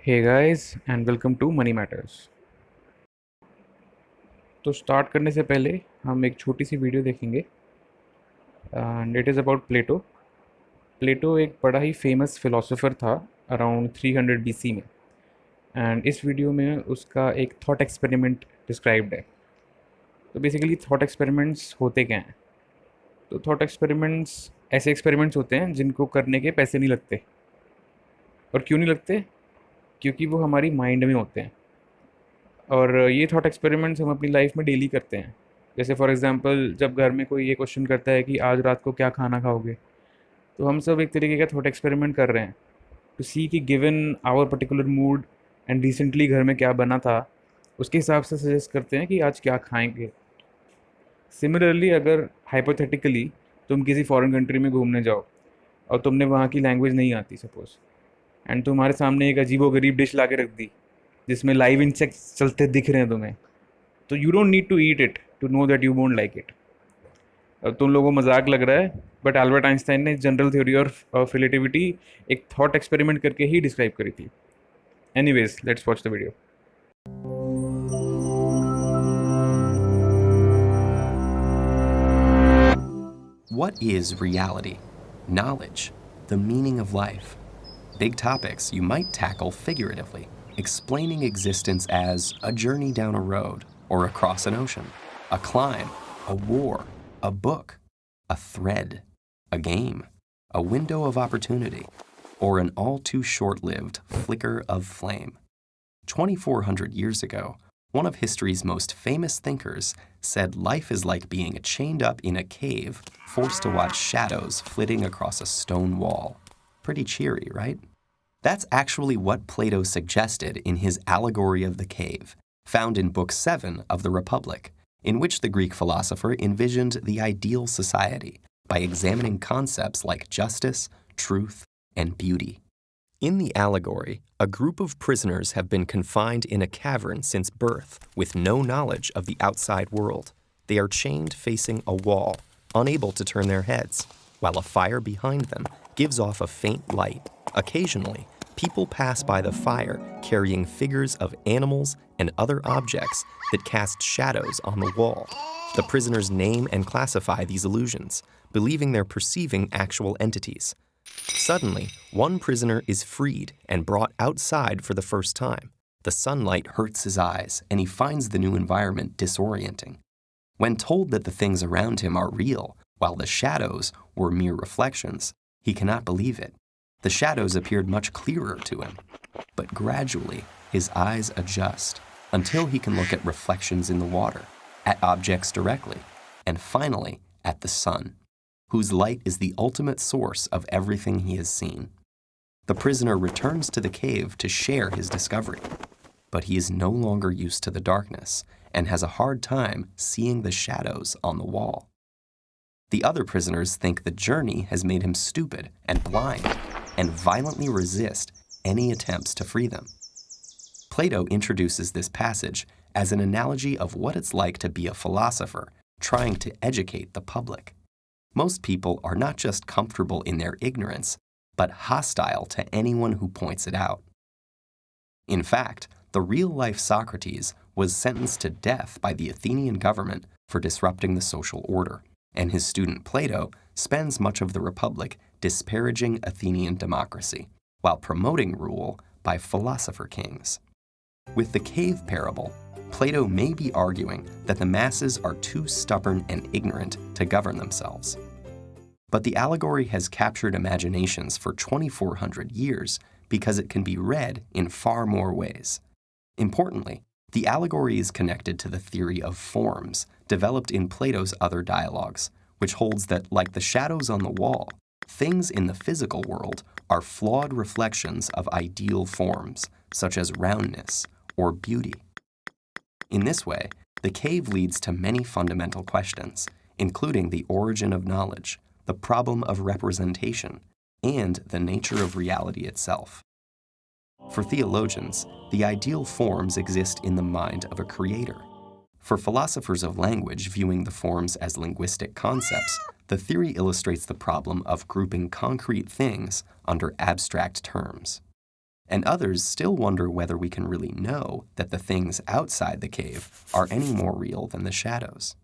Hey guys and welcome to Money Matters. तो start करने से पहले हम एक छोटी सी वीडियो देखेंगे and it is about Plato. Plato एक बड़ा ही फेमस फिलोसोफर था अराउंड 300 बीसी में। एंड इस वीडियो में उसका एक थॉट एक्सपेरिमेंट डिस्क्राइब्ड है। तो बेसिकली थॉट एक्सपेरिमेंट्स होते क्या हैं? तो थॉट एक्सपेरिमेंट्स ऐसे एक्सपेरिमेंट्स होते हैं जिनको करने के पैसे नहीं लगते। और क्यों नहीं लगते? क्योंकि वो हमारी माइंड में होते हैं। और ये थॉट एक्सपेरिमेंट्स हम अपनी लाइफ में डेली करते हैं। जैसे फॉर एग्जांपल जब घर में कोई ये क्वेश्चन करता है कि आज रात को क्या खाना खाओगे, तो हम सब एक तरीके का थॉट एक्सपेरिमेंट कर रहे हैं टू सी कि given our particular mood and recently घर में क्या बना था, उसके हिसाब से सजेस्ट करते हैं कि आज क्या खाएंगे। सिमिलरली अगर हाइपोथेटिकली तुम किसी फॉरेन कंट्री में घूमने जाओ और तुमने वहाँ की लैंग्वेज नहीं आती सपोज, एंड तुम्हारे सामने एक अजीबो गरीब डिश ला के रख दी जिसमें लाइव इंसेक्ट्स चलते दिख रहे हैं तुम्हें, तो you don't need to eat it to know that you won't like it. अब तुम लोगों को मजाक लग रहा है, बट अल्बर्ट आइंस्टाइन ने जनरल थ्योरी ऑफ रिलेटिविटी एक थॉट एक्सपेरिमेंट करके ही डिस्क्राइब करी थी। Anyways let's watch the video. What is reality? Knowledge? The meaning of life? Big topics you might tackle figuratively, explaining existence as a journey down a road or across an ocean, a climb, a war, a book, a thread, a game, a window of opportunity, or an all too short-lived flicker of flame. 2,400 years ago, one of history's most famous thinkers said life is like being chained up in a cave, forced to watch shadows flitting across a stone wall. Pretty cheery, right? That's actually what Plato suggested in his Allegory of the Cave, found in Book 7 of the Republic, in which the Greek philosopher envisioned the ideal society by examining concepts like justice, truth, and beauty. In the allegory, a group of prisoners have been confined in a cavern since birth with no knowledge of the outside world. They are chained facing a wall, unable to turn their heads, while a fire behind them gives off a faint light. Occasionally, people pass by the fire carrying figures of animals and other objects that cast shadows on the wall. The prisoners name and classify these illusions, believing they're perceiving actual entities. Suddenly, one prisoner is freed and brought outside for the first time. The sunlight hurts his eyes, and he finds the new environment disorienting. When told that the things around him are real, while the shadows were mere reflections, he cannot believe it. The shadows appeared much clearer to him, but gradually his eyes adjust until he can look at reflections in the water, at objects directly, and finally at the sun, whose light is the ultimate source of everything he has seen. The prisoner returns to the cave to share his discovery, but he is no longer used to the darkness and has a hard time seeing the shadows on the wall. The other prisoners think the journey has made him stupid and blind and violently resist any attempts to free them. Plato introduces this passage as an analogy of what it's like to be a philosopher trying to educate the public. Most people are not just comfortable in their ignorance, but hostile to anyone who points it out. In fact, the real-life Socrates was sentenced to death by the Athenian government for disrupting the social order, and his student Plato spends much of the Republic disparaging Athenian democracy, while promoting rule by philosopher kings. With the cave parable, Plato may be arguing that the masses are too stubborn and ignorant to govern themselves. But the allegory has captured imaginations for 2,400 years because it can be read in far more ways. Importantly, the allegory is connected to the theory of forms developed in Plato's other dialogues, which holds that, like the shadows on the wall, things in the physical world are flawed reflections of ideal forms, such as roundness or beauty. In this way, the cave leads to many fundamental questions, including the origin of knowledge, the problem of representation, and the nature of reality itself. For theologians, the ideal forms exist in the mind of a creator. For philosophers of language viewing the forms as linguistic concepts, the theory illustrates the problem of grouping concrete things under abstract terms. and others still wonder whether we can really know that the things outside the cave are any more real than the shadows.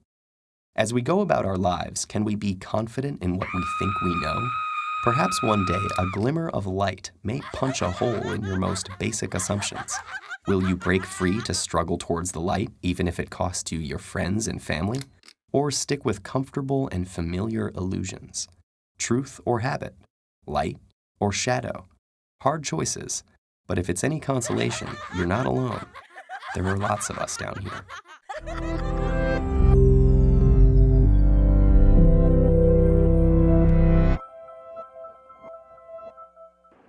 As we go about our lives, can we be confident in what we think we know? Perhaps one day a glimmer of light may punch a hole in your most basic assumptions. Will you break free to struggle towards the light, even if it costs you your friends and family? Or stick with comfortable and familiar illusions? Truth or habit? Light or shadow? Hard choices, but if it's any consolation, you're not alone. There are lots of us down here.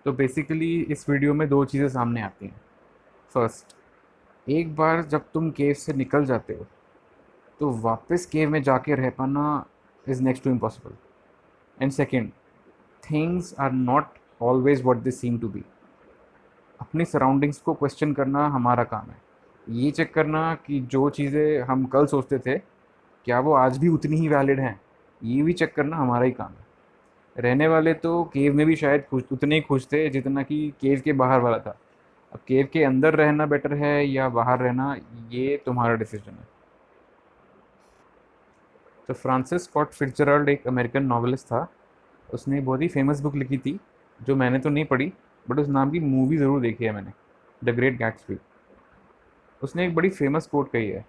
तो basically इस video में दो चीज़ें सामने आती हैं। First, एक बार जब तुम केव से निकल जाते हो तो वापस केव में जाके रह पाना is next to impossible. And second, things are not always what they seem to be. अपनी सराउंडिंग्स को क्वेश्चन करना हमारा काम है। ये चेक करना कि जो चीज़ें हम कल सोचते थे क्या वो आज भी उतनी ही वैलिड हैं, ये भी चेक करना हमारा ही काम है। रहने वाले तो केव में भी शायद खुश उतने ही खुश थे जितना कि केव के बाहर वाला था। अब केव के अंदर रहना बेटर है या बाहर रहना, ये तुम्हारा डिसीजन है। तो फ्रांसिस स्कॉट फिट्जरल्ड एक अमेरिकन नॉवेलिस्ट था। उसने बहुत ही फेमस बुक लिखी थी जो मैंने तो नहीं पढ़ी, बट उस नाम की मूवी ज़रूर देखी है मैंने, द ग्रेट गैट्सबी। उसने एक बड़ी फेमस कोट कही है,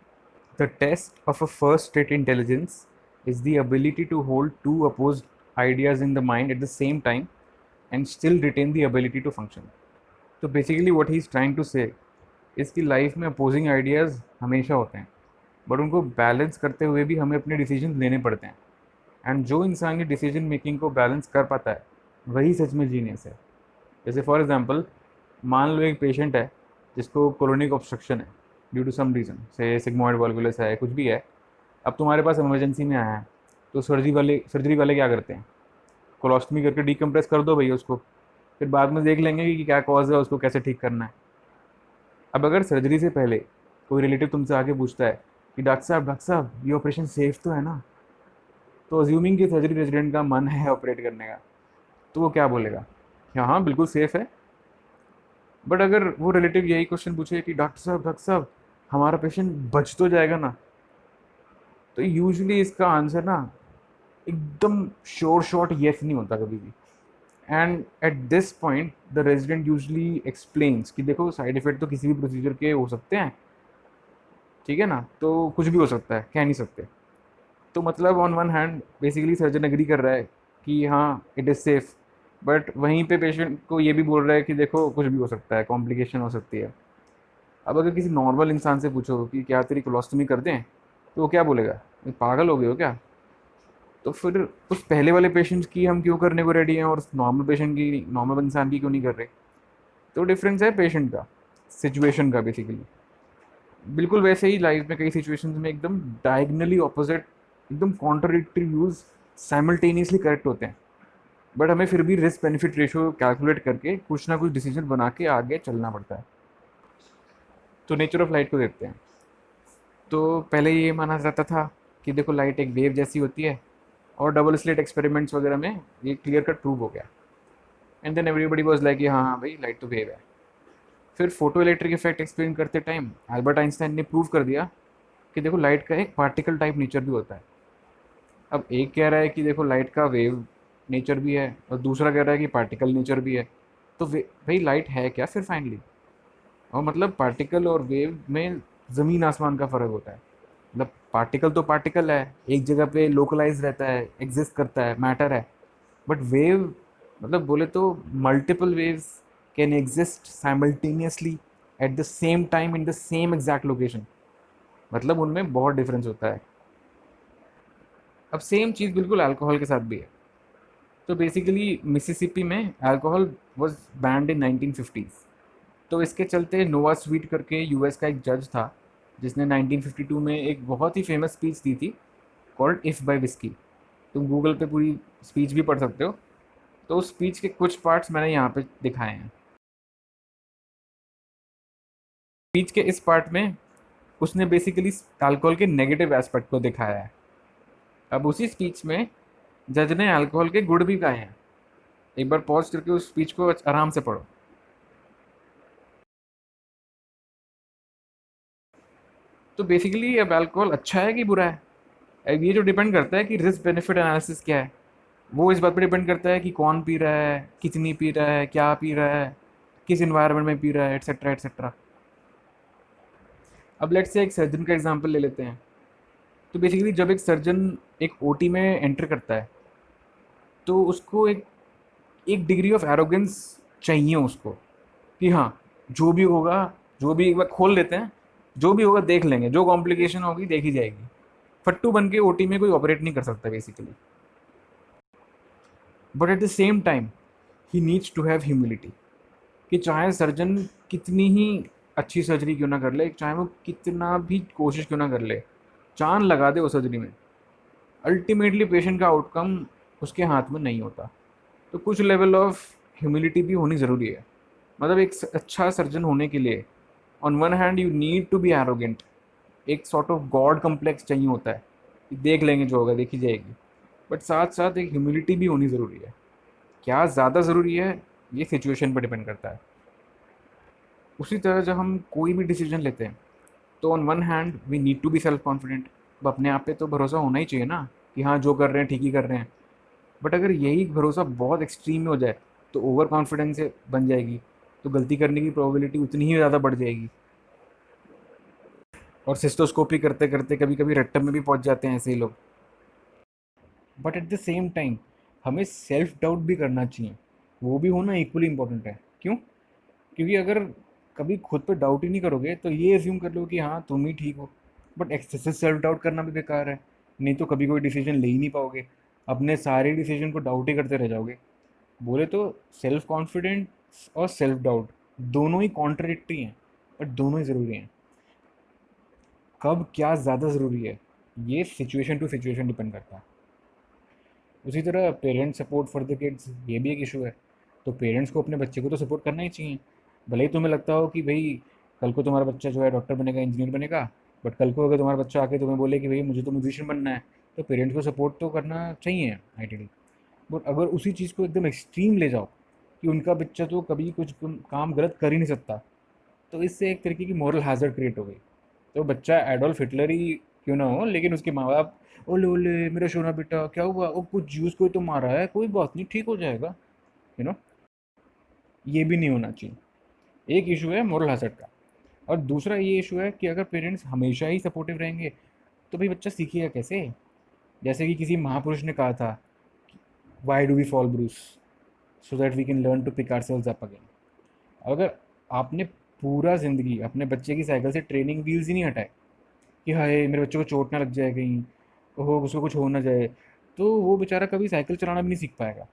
the test of a first rate intelligence is the ability to hold two opposed ideas in the mind at the same time and still retain the ability to function. तो basically what he is trying to say इसकी life में opposing ideas हमेशा होते हैं, but उनको balance करते हुए भी हमें अपने डिसीजन लेने पड़ते हैं। एंड जो इंसान की डिसीजन मेकिंग को बैलेंस कर पाता है वही सच में जीनियस है। जैसे फॉर एग्जांपल, मान लो एक पेशेंट है जिसको कोलोनिक ऑब्स्ट्रक्शन है ड्यू टू सम रीज़न, से सिग्मोइड वॉल्वुलस है, कुछ भी है। अब तुम्हारे पास इमरजेंसी में आया है तो सर्जरी वाले क्या करते हैं, कोलोस्टमी करके डीकम्प्रेस कर दो भैया उसको, फिर बाद में देख लेंगे कि क्या कॉज है, उसको कैसे ठीक करना है। अब अगर सर्जरी से पहले कोई रिलेटिव तुमसे आके पूछता है कि डॉक्टर साहब ये ऑपरेशन सेफ तो है ना, तो अज्यूमिंग कि सर्जरी रेजिडेंट का मन है ऑपरेट करने का, तो वो क्या बोलेगा कि हाँ बिल्कुल सेफ़ है। बट अगर वो रिलेटिव यही क्वेश्चन पूछे कि डॉक्टर साहब हमारा पेशेंट बच तो जाएगा ना, तो यूजुअली इसका आंसर ना एकदम श्योर शॉट येस नहीं होता कभी भी। And at this point the resident usually explains कि देखो साइड इफ़ेक्ट तो किसी भी प्रोसीजर के हो सकते हैं, ठीक है ना, तो कुछ भी हो सकता है, कह नहीं सकते। तो मतलब on one hand basically surgeon agree कर रहा है कि हाँ इट इज़ सेफ़, बट वहीं पे पेशेंट को ये भी बोल रहा है कि देखो कुछ भी हो सकता है, कॉम्प्लिकेशन हो सकती है। अब अगर किसी नॉर्मल इंसान से पूछो कि क्या तेरी कोलोस्टमी कर दें, तो वो क्या बोलेगा, ये पागल हो गए हो क्या। तो फिर उस पहले वाले पेशेंट्स की हम क्यों करने को रेडी हैं और उस नॉर्मल इंसान की क्यों नहीं कर रहे। तो डिफरेंस है पेशेंट का, सिचुएशन का बेसिकली। बिल्कुल वैसे ही लाइफ में कई सिचुएशंस में एकदम डायगनली ऑपोजिट, एकदम कॉन्ट्राडिक्टरी व्यूज़ साइमल्टेनियसली करेक्ट होते हैं, बट हमें फिर भी रिस्क बेनिफिट रेशो कैलकुलेट करके कुछ ना कुछ डिसीजन बना के आगे चलना पड़ता है। तो नेचर ऑफ लाइट को देखते हैं। तो पहले ये माना जाता था कि देखो लाइट एक वेव जैसी होती है, और डबल स्लिट एक्सपेरिमेंट्स वगैरह में ये क्लियर कट प्रूव हो गया। And then everybody was like हाँ हाँ भाई लाइट तो वेव है। फिर फोटो इलेक्ट्रिक इफेक्ट एक्सप्लेन करते टाइम एल्बर्ट आइंस्टाइन ने प्रूव कर दिया कि देखो लाइट का एक पार्टिकल टाइप नेचर भी होता है। अब एक कह रहा है कि देखो लाइट का वेव नेचर भी है और दूसरा कह रहा है कि पार्टिकल नेचर भी है। तो भाई लाइट है क्या फिर फाइनली। और मतलब पार्टिकल और वेव में ज़मीन आसमान का फ़र्क होता है। मतलब पार्टिकल तो पार्टिकल है, एक जगह पे लोकलाइज रहता है, एग्जिस्ट करता है, मैटर है। बट वेव मतलब बोले तो multiple waves can exist simultaneously eight the same time in the same exact location. मतलब उनमें बहुत डिफरेंस होता है। अब सेम चीज़ बिल्कुल अल्कोहल के साथ भी है। तो बेसिकली मिसिसिपी में alcohol was band in 1950s। तो इसके चलते नोवा स्वीट करके यूएस का एक जज था जिसने 1952 में एक बहुत ही फेमस स्पीच दी थी कॉल्ड इफ़ बाय विस्की। तुम गूगल पे पूरी स्पीच भी पढ़ सकते हो। तो उस स्पीच के कुछ पार्ट्स मैंने यहाँ पे दिखाए हैं। स्पीच के इस पार्ट में उसने बेसिकली अल्कोहल के नेगेटिव एस्पेक्ट को दिखाया है। अब उसी स्पीच में जज ने अल्कोहल के गुड भी कहे हैं। एक बार पॉज करके उस स्पीच को आराम से पढ़ो। तो बेसिकली अब अल्कोहल अच्छा है कि बुरा है, अब ये जो डिपेंड करता है कि रिस्क बेनिफिट एनालिसिस क्या है, वो इस बात पर डिपेंड करता है कि कौन पी रहा है, कितनी पी रहा है, क्या पी रहा है, किस इन्वायरमेंट में पी रहा है, एट्सेट्रा एट्सेट्रा। अब लेट्स से एक सर्जन का एग्जांपल ले लेते हैं। तो बेसिकली जब एक सर्जन एक ओटी में एंटर करता है, तो उसको एक एक डिग्री ऑफ एरोगेंस चाहिए उसको, कि हाँ, जो भी होगा, जो भी एक बार खोल लेते हैं, जो भी होगा देख लेंगे, जो कॉम्प्लिकेशन होगी देखी जाएगी। फट्टू बन के ओटी में कोई ऑपरेट नहीं कर सकता basically. But at the same time ही नीड्स टू हैव ह्यूमिलिटी, कि चाहे सर्जन कितनी ही अच्छी सर्जरी क्यों ना कर ले, चाहे वो कितना भी कोशिश क्यों ना कर ले, जान लगा दे वो सर्जरी में, अल्टीमेटली पेशेंट का आउटकम उसके हाथ में नहीं होता। तो कुछ लेवल ऑफ ह्यूमिलिटी भी होनी ज़रूरी है। मतलब एक अच्छा सर्जन होने के लिए on one hand you need to be arrogant, एक सॉर्ट ऑफ गॉड कम्प्लेक्स चाहिए होता है कि देख लेंगे जो होगा देखी जाएगी। बट साथ साथ एक ह्यूमिलिटी भी होनी ज़रूरी है। क्या ज़्यादा ज़रूरी है, ये सिचुएशन पर डिपेंड करता है। उसी तरह जब हम कोई भी डिसीजन लेते हैं, तो on one hand we need to be self confident. अब अपने आप पे तो भरोसा होना ही चाहिए ना, कि हाँ जो कर रहे हैं ठीक ही कर रहे हैं। बट अगर यही भरोसा बहुत एक्सट्रीम में हो जाए, तो ओवर कॉन्फिडेंस से बन जाएगी, तो गलती करने की प्रोबेबिलिटी उतनी ही ज़्यादा बढ़ जाएगी। और सिस्टोस्कोपी करते करते कभी कभी रट्टम में भी पहुंच जाते हैं ऐसे ही लोग। But at the same time हमें सेल्फ डाउट भी करना चाहिए, वो भी होना इक्वली इंपॉर्टेंट है। क्यों? क्योंकि अगर कभी खुद पे डाउट ही नहीं करोगे, तो ये एज्यूम कर लो कि हाँ तुम ही ठीक हो। बट एक्सेसिव सेल्फ डाउट करना भी बेकार है, नहीं तो कभी कोई डिसीजन ले ही नहीं पाओगे, अपने सारे डिसीजन को डाउट ही करते रह जाओगे। बोले तो सेल्फ कॉन्फिडेंस और सेल्फ डाउट दोनों ही कॉन्ट्रडिक्टरी हैं, बट दोनों ही ज़रूरी हैं। कब क्या ज़्यादा ज़रूरी है, ये सिचुएशन टू सिचुएशन डिपेंड करता है। उसी तरह parent support for the kids, ये भी एक इशू है। तो पेरेंट्स को अपने बच्चे को तो सपोर्ट करना ही चाहिए। भले ही तुम्हें लगता हो कि भाई कल को तुम्हारा बच्चा जो है डॉक्टर बनेगा, इंजीनियर बनेगा, बट कल को अगर तुम्हारा बच्चा आके तुम्हें बोले कि भाई मुझे तो म्यूजिशियन बनना है, तो पेरेंट्स को सपोर्ट तो करना चाहिए आइडियली। बट अगर उसी चीज़ को एकदम एक्सट्रीम ले जाओ कि उनका बच्चा तो कभी कुछ काम गलत कर ही नहीं सकता, तो इससे एक तरीके की मॉरल हैज़र्ड क्रिएट हो गई। तो बच्चा एडोल्फ हिटलर ही क्यों ना हो, लेकिन उसके माँ बाप, ओले ओले मेरा सोना बेटा क्या हुआ, वो कुछ जूस को तो मारा है, कोई बात नहीं ठीक हो जाएगा, यू नो। ये भी नहीं होना चाहिए। एक इशू है मॉरल हैज़र्ड का, और दूसरा ये इशू है कि अगर पेरेंट्स हमेशा ही सपोर्टिव रहेंगे, तो भाई बच्चा सीखेगा कैसे? जैसे कि किसी महापुरुष ने कहा था, why do we fall Bruce, so that we can learn to pick ourselves up again. अगर आपने पूरा ज़िंदगी अपने बच्चे की साइकिल से ट्रेनिंग व्हील्स ही नहीं हटाए, कि हाय मेरे बच्चे को चोट ना लग जाए कहीं, ओहो उसको कुछ हो ना जाए, तो वो बेचारा कभी साइकिल चलाना भी नहीं सीख पाएगा।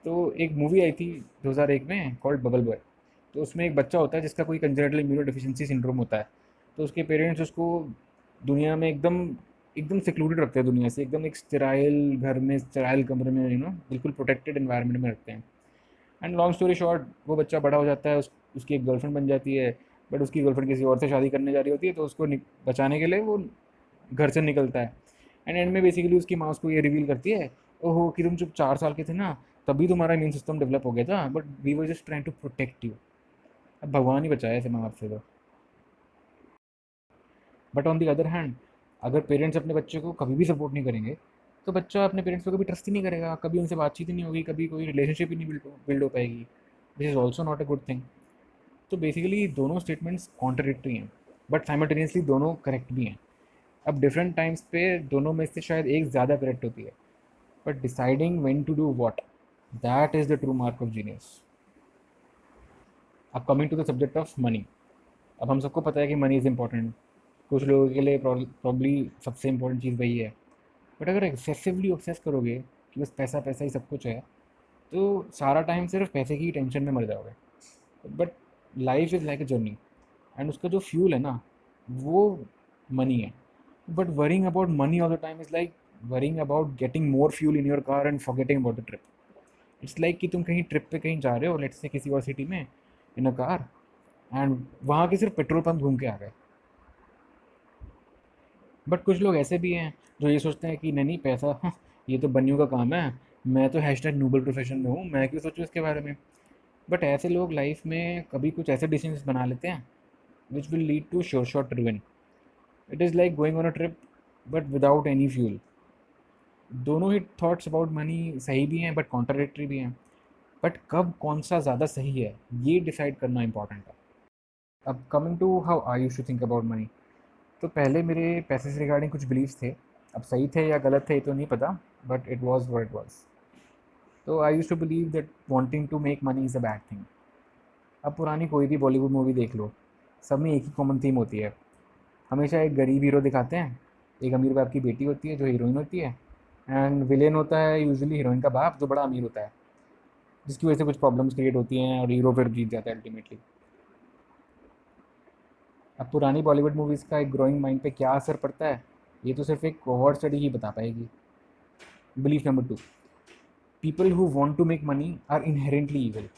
तो एक मूवी आई थी 2001 में कॉल्ड बबल बॉय। तो उसमें एक बच्चा होता है जिसका कोई कंजेनिटल इम्यूनो डिफिशिएंसी सिंड्रोम होता है। तो उसके पेरेंट्स उसको दुनिया में एकदम एकदम सिक्लूडेड रखते हैं दुनिया से, एकदम एक स्टेराइल घर में, स्टेराइल कमरे में, बिल्कुल प्रोटेक्टेड एनवायरनमेंट में रखते हैं। एंड लॉन्ग स्टोरी शॉर्ट, वो बच्चा बड़ा हो जाता है, उसकी एक गर्लफ्रेंड बन जाती है। बट उसकी गर्लफ्रेंड किसी और से शादी करने जा रही होती है, तो उसको बचाने के लिए वो घर से निकलता है। एंड एंड में बेसिकली उसकी माँ उसको ये रिवील करती है, ओहो कि तुम जब 4 साल के थे ना, तभी तुम्हारा इम्यून सिस्टम डेवलप हो गया था, but we were just trying to protect you. अब भगवान ही बचाया ऐसे माँ बाप से तो। But on the other hand, अगर पेरेंट्स अपने बच्चे को कभी भी सपोर्ट नहीं करेंगे, तो बच्चा अपने पेरेंट्स को कभी ट्रस्ट ही नहीं करेगा, कभी उनसे बातचीत ही नहीं होगी, कभी कोई रिलेशनशिप ही नहीं बिल्ड हो पाएगी, which is also not a good thing. तो बेसिकली दोनों स्टेटमेंट्स कॉन्ट्रडिक्टरी हैं, बट साइमल्टेनियसली दोनों करेक्ट भी हैं। अब डिफरेंट टाइम्स पे दोनों में से शायद एक ज़्यादा करेक्ट होती है, but deciding when to do what, that is the true mark of genius. अब coming to the subject of money. अब हम सबको पता है कि मनी इज़ इम्पॉर्टेंट, कुछ लोगों के लिए प्रॉब्ली सबसे इम्पोर्टेंट चीज़ वही है। बट अगर एक्सेसिवली ऑब्सेस करोगे कि बस पैसा पैसा ही सब कुछ है, तो सारा टाइम सिर्फ पैसे की ही टेंशन में मर जाओगे। But life is like a journey, and उसका जो फ्यूल है ना, वो मनी है। But worrying about money all the time is like worrying about getting more fuel in your car and forgetting about the trip. It's like कि तुम कहीं trip पे कहीं जा रहे हो, लेट्स से किसी और सिटी में, इन अ कार, एंड वहाँ के सिर्फ पेट्रोल पंप घूम के आ गए। बट कुछ लोग ऐसे भी हैं जो ये सोचते हैं कि नहीं नहीं पैसा, ये तो बनियों का काम है, मैं तो हैशटैग नोबल प्रोफेशन में हूँ, मैं क्यों सोचूं इसके बारे में। बट ऐसे लोग लाइफ में कभी कुछ ऐसे डिसीजंस बना लेते हैं which will lead to sure short ruin. It is like going on a trip but without any fuel. दोनों ही थॉट्स अबाउट मनी सही भी हैं बट कॉन्ट्राडिक्टरी भी हैं। बट कब कौन सा ज़्यादा सही है ये डिसाइड करना इंपॉर्टेंट है। अब coming to how I used to think about money, तो पहले मेरे पैसे से रिगार्डिंग कुछ बिलीव्स थे। अब सही थे या गलत थे ये तो नहीं पता, but it was what it was. तो I used to believe that wanting to make money is a bad thing. अब पुरानी कोई भी बॉलीवुड मूवी देख लो, सब में एक ही कॉमन थीम होती है। हमेशा एक गरीब हीरो दिखाते हैं, एक अमीर बाप की बेटी होती है जो हीरोइन होती है, एंड विलेन होता है यूजुअली हीरोइन का बाप जो बड़ा अमीर होता है, जिसकी वजह से कुछ प्रॉब्लम्स क्रिएट होती हैं और हीरो फिर जीत जाता है अल्टीमेटली। अब पुरानी बॉलीवुड मूवीज़ का एक ग्रोइंग माइंड पे क्या असर पड़ता है, ये तो सिर्फ एक कोहॉर्ट स्टडी ही बता पाएगी। Belief number 2, people who want to make money are inherently evil.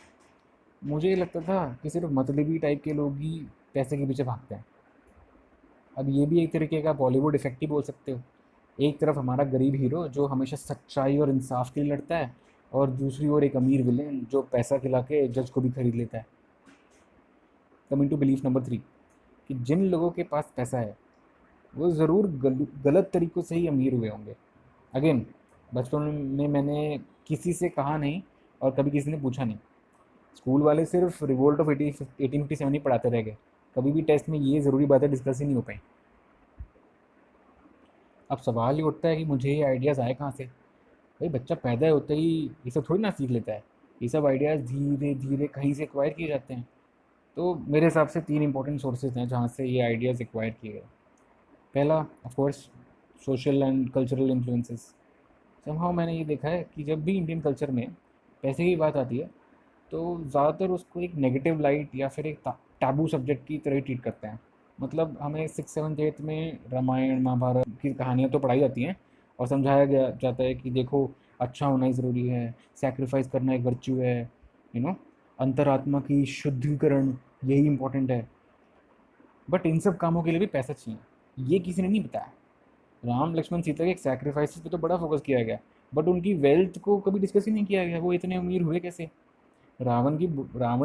मुझे ये लगता था कि सिर्फ मतलबी टाइप के लोग ही पैसे के पीछे भागते हैं। अब ये भी एक तरीके का बॉलीवुड इफेक्ट ही बोल सकते हो। एक तरफ हमारा गरीब हीरो जो हमेशा सच्चाई और इंसाफ के लिए लड़ता है, और दूसरी ओर एक अमीर विलेन जो पैसा खिला के जज को भी खरीद लेता है। कमिंग टू बिलीफ नंबर 3, कि जिन लोगों के पास पैसा है वो ज़रूर गलत तरीक़ों से ही अमीर हुए होंगे। अगेन, बचपन में मैंने किसी से कहा नहीं और कभी किसी ने पूछा नहीं। स्कूल वाले सिर्फ रिवोल्ट ऑफ 1857 ही पढ़ाते रह गए। कभी भी टेस्ट में ये ज़रूरी बातें डिस्कस ही नहीं हो पाई। अब सवाल ये उठता है कि मुझे ये आइडियाज़ आए कहाँ से। भाई बच्चा पैदा होते ही ये सब थोड़ी ना सीख लेता है। ये सब आइडियाज़ धीरे धीरे कहीं से एक्वायर किए जाते हैं। तो मेरे हिसाब से 3 इंपॉर्टेंट सोर्सेज हैं जहाँ से ये आइडियाज़ एक्वायर किए गए। पहला, of course, social and cultural influences. Somehow मैंने ये देखा है कि जब भी इंडियन कल्चर में पैसे की बात आती है तो ज़्यादातर उसको एक नेगेटिव लाइट या फिर एक टैबू सब्जेक्ट की तरह ट्रीट करते हैं। मतलब हमें 6, 7, 8 में रामायण महाभारत की कहानियाँ तो पढ़ाई जाती हैं और समझाया गया जाता है कि देखो, अच्छा होना ही ज़रूरी है, सैक्रिफाइस करना एक वर्च्यू है, यू नो अंतरात्मा की शुद्धिकरण यही इम्पोर्टेंट है। बट इन सब कामों के लिए भी पैसा चाहिए, ये किसी ने नहीं बताया। राम लक्ष्मण सीता के सैक्रिफाइसेस पे तो बड़ा फोकस किया गया, बट उनकी वेल्थ को कभी डिस्कस ही नहीं किया गया, वो इतने अमीर हुए कैसे। रावण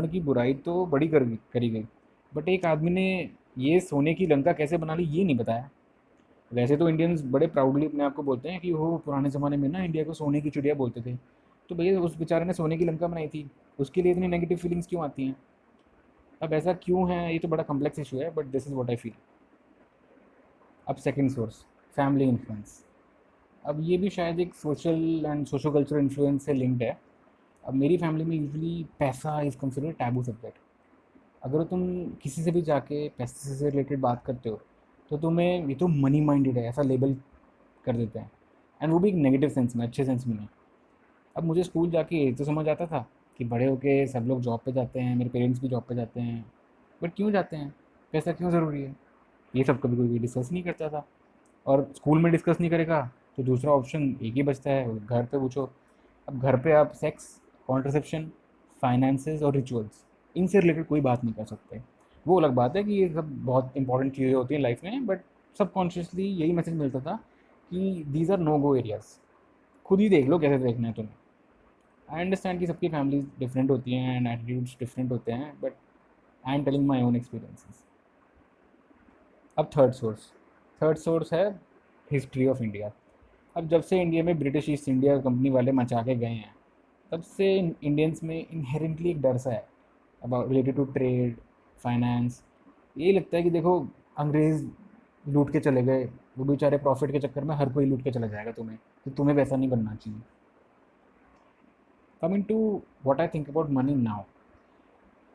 की बुराई तो बड़ी करी गई, बट एक आदमी ने ये सोने की लंका कैसे बना ली ये नहीं बताया। वैसे तो इंडियंस बड़े प्राउडली अपने आप को बोलते हैं कि वो पुराने ज़माने में ना इंडिया को सोने की चिड़िया बोलते थे। तो भैया उस बेचारे ने सोने की लंका बनाई थी, उसके लिए इतनी नेगेटिव फीलिंग्स क्यों आती हैं। अब ऐसा क्यों है ये तो बड़ा कम्प्लेक्स इशू है, but this is what I feel. अब सेकंड सोर्स, फैमिली इन्फ्लुएंस। अब ये भी शायद एक social and socio cultural influence से लिंक्ड है। अब मेरी फैमिली में यूजुअली पैसा इज़ कंसिडर टैबू सब्जेक्ट। अगर तुम किसी से भी जाके पैसे से रिलेटेड बात करते हो तो तुम्हें ये तो मनी माइंडेड है ऐसा लेबल कर देते हैं, एंड वो भी एक नेगेटिव सेंस में, अच्छे सेंस में नहीं। अब मुझे स्कूल जाके ये तो समझ आता था कि बड़े होके सब लोग जॉब पे जाते हैं, मेरे पेरेंट्स भी जॉब पे जाते हैं, बट क्यों जाते हैं, पैसा क्यों ज़रूरी है, ये सब कभी कोई डिस्कस नहीं करता था। और स्कूल में डिस्कस नहीं करेगा तो दूसरा ऑप्शन एक ही बचता है, घर पे पूछो। अब घर पे आप सेक्स, कॉन्ट्रसेप्शन, फाइनेंसेस और रिचुअल्स, इनसे रिलेटेड कोई बात नहीं कर सकते। वो अलग बात है कि ये सब बहुत इंपॉर्टेंट चीज़ें होती हैं लाइफ में, बट सबकॉन्शियसली यही मैसेज मिलता था कि these are no go areas, खुद ही देख लो कैसे देखना है तुम्हें। आई अंडरस्टैंड कि सबकी फैमिलीज डिफरेंट होती हैं एंड एटीट्यूड्स डिफरेंट होते हैं, but I am telling my own experiences. अब थर्ड सोर्स है हिस्ट्री ऑफ इंडिया। अब जब से इंडिया में ब्रिटिश ईस्ट इंडिया कंपनी वाले मचा के गए हैं, तब से इंडियंस में इनहेरेंटली एक डर सा है about related to trade, finance. ये लगता है कि देखो, अंग्रेज़ लूट के चले गए, वो बेचारे प्रॉफिट के चक्कर में हर कोई लूट के चला जाएगा तुम्हें, तो तुम्हें वैसा नहीं बनना चाहिए। Coming to what I think about money now,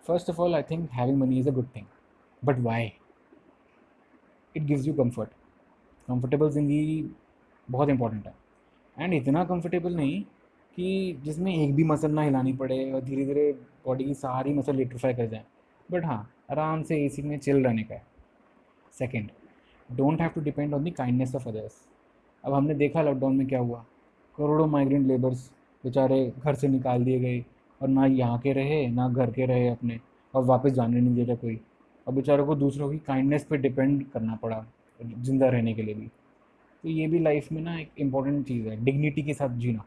first of all I think having money is a good thing, but why? It gives you comfort. Comfortable ज़िंदगी बहुत इंपॉर्टेंट है, एंड इतना कंफर्टेबल नहीं कि जिसमें एक भी मसल ना हिलानी पड़े और धीरे धीरे बॉडी की सारी मसल इलेक्ट्रीफाई कर जाए, बट हाँ, आराम से एसी में चिल रहने का है। Second, don't have to depend on the kindness of others. अब हमने देखा लॉकडाउन में क्या हुआ, करोड़ों माइग्रेंट लेबर्स बेचारे घर से निकाल दिए गए, और ना यहाँ के रहे ना घर के रहे अपने, और वापस जाने नहीं दे रहा कोई, और बेचारों को दूसरों की काइंडनेस पे डिपेंड करना पड़ा ज़िंदा रहने के लिए भी। तो ये भी लाइफ में ना एक इम्पॉर्टेंट चीज़ है, डिग्निटी के साथ जीना।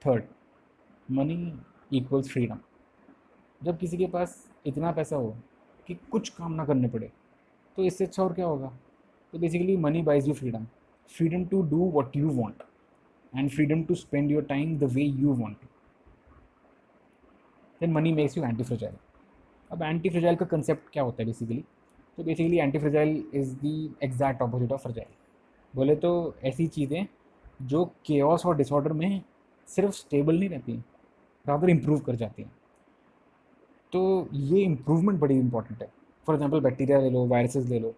Third, money equals freedom. जब किसी के पास इतना पैसा हो कि कुछ काम ना करने पड़े, तो इससे अच्छा और क्या होगा? तो basically money buys you freedom, freedom to do what you want and freedom to spend your time the way you want. Then money makes you antifragile. अब एंटी फ्रेजाइल का कंसेप्ट क्या होता है बेसिकली? तो basically antifragile is the exact opposite of fragile. बोले तो ऐसी चीज़ें जो केओस और डिसऑर्डर में सिर्फ स्टेबल नहीं रहती, रादर इम्प्रूव कर जाती हैं। तो ये इम्प्रूवमेंट बड़ी इंपॉर्टेंट है। फॉर एग्जांपल बैक्टीरिया ले लो, वायरसेस ले लो,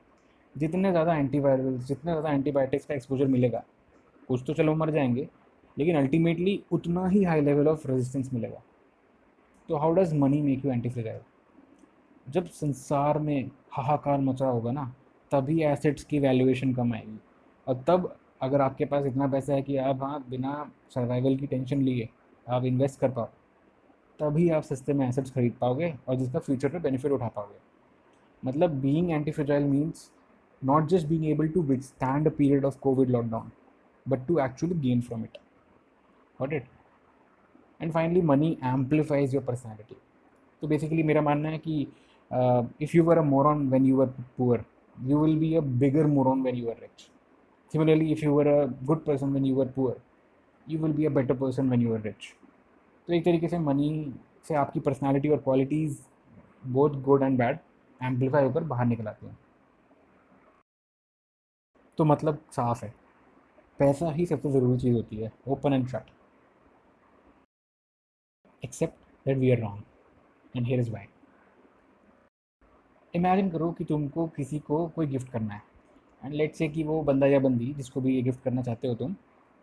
जितने ज़्यादा एंटीवायरल, जितने ज़्यादा एंटीबायोटिक्स का एक्सपोजर मिलेगा, कुछ तो चलो मर जाएंगे, लेकिन अल्टीमेटली उतना ही हाई लेवल ऑफ रेजिस्टेंस मिलेगा। तो how does money make you anti fragile? जब संसार में हाहाकार मचा होगा ना, तभी एसेट्स की वैल्यूएशन कम आएगी। और तब अगर आपके पास इतना पैसा है कि आप हाँ बिना सर्वाइवल की टेंशन लिए आप इन्वेस्ट कर पाओ, तभी आप सस्ते में एसेट्स खरीद पाओगे और जिसका फ्यूचर में बेनिफिट उठा पाओगे। मतलब being anti fragile means not just being able to withstand a period of COVID lockdown, but to actually gain from it. Got it? And finally, money amplifies your personality. तो बेसिकली मेरा मानना है कि if you were a moron when you were poor, you will be a bigger moron when you are rich. Similarly if you were a good person when you were poor, you will be a better person when you are rich. तो एक तरीके से money से आपकी personality और qualities both good and bad amplify होकर बाहर निकल आती हैं। तो मतलब साफ है, पैसा ही सबसे ज़रूरी चीज़ होती है, open and shut, accept that we are wrong and here is why. Imagine करो कि तुमको किसी को कोई गिफ्ट करना है, एंड लेट्स से कि वो बंदा या बंदी जिसको भी ये गिफ्ट करना चाहते हो तुम,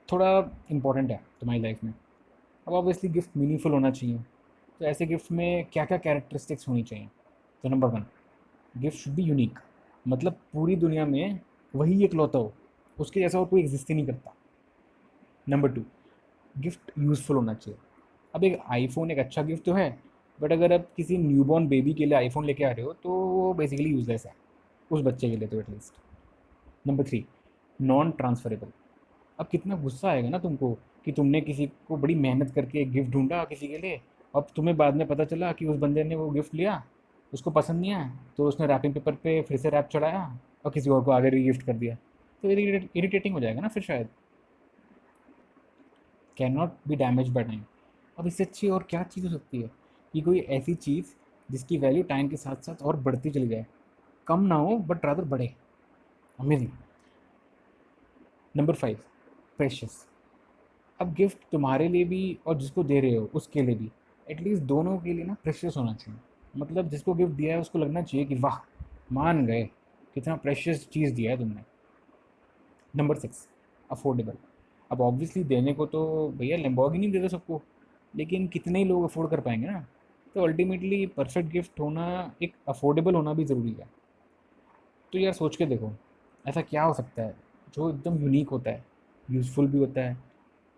थोड़ा इंपॉर्टेंट है तुम्हारी लाइफ में। अब ऑब्वियसली गिफ्ट मीनिंगफुल होना चाहिए। तो ऐसे गिफ्ट में क्या क्या कैरेक्टरिस्टिक्स होनी चाहिए? तो number one, gift should be unique. मतलब पूरी दुनिया में वही इकलौता हो, उसके जैसा और कोई एग्जिस्ट ही नहीं करता। नंबर टू, गिफ्ट यूज़फुल होना चाहिए। अब एक आईफ़ोन एक अच्छा गिफ्ट तो है, बट अगर आप किसी न्यूबॉर्न बेबी के लिए आईफ़ोन लेके आ रहे हो तो वो बेसिकली यूज़लेस है, उस बच्चे के लिए तो at least. Number three, non transferable. अब कितना गुस्सा आएगा ना तुमको कि तुमने किसी को बड़ी मेहनत करके एक गिफ्ट ढूंढा किसी के लिए, अब तुम्हें बाद में पता चला कि उस बंदे ने वो गिफ्ट लिया, उसको पसंद नहीं आया, तो उसने रैपिंग पेपर पे फिर से रैप चढ़ाया और किसी और को आगे भी गिफ्ट कर दिया। तो इरिटेटिंग हो जाएगा ना फिर शायद। Can not be damage by time. अब इससे अच्छी और क्या चीज़ हो सकती है कि कोई ऐसी चीज़ जिसकी वैल्यू टाइम के साथ साथ और बढ़ती चली जाए, कम ना हो बट रादर बढ़े। अमेजिंग। Number five, precious. अब गिफ्ट तुम्हारे लिए भी और जिसको दे रहे हो उसके लिए भी, एटलीस्ट दोनों के लिए ना प्रेशियस होना चाहिए। मतलब जिसको गिफ्ट दिया है उसको लगना चाहिए कि वाह, मान गए, कितना प्रेशियस चीज़ दिया है तुमने। Number six, affordable. अब ऑब्वियसली देने को तो भैया लैम्बोर्गिनी दे दो सबको, लेकिन कितने ही लोग अफोर्ड कर पाएंगे ना। तो अल्टीमेटली परफेक्ट गिफ्ट होना, एक अफोर्डेबल होना भी ज़रूरी है। तो यार सोच के देखो, ऐसा क्या हो सकता है जो एकदम यूनिक होता है, यूज़फुल भी होता है,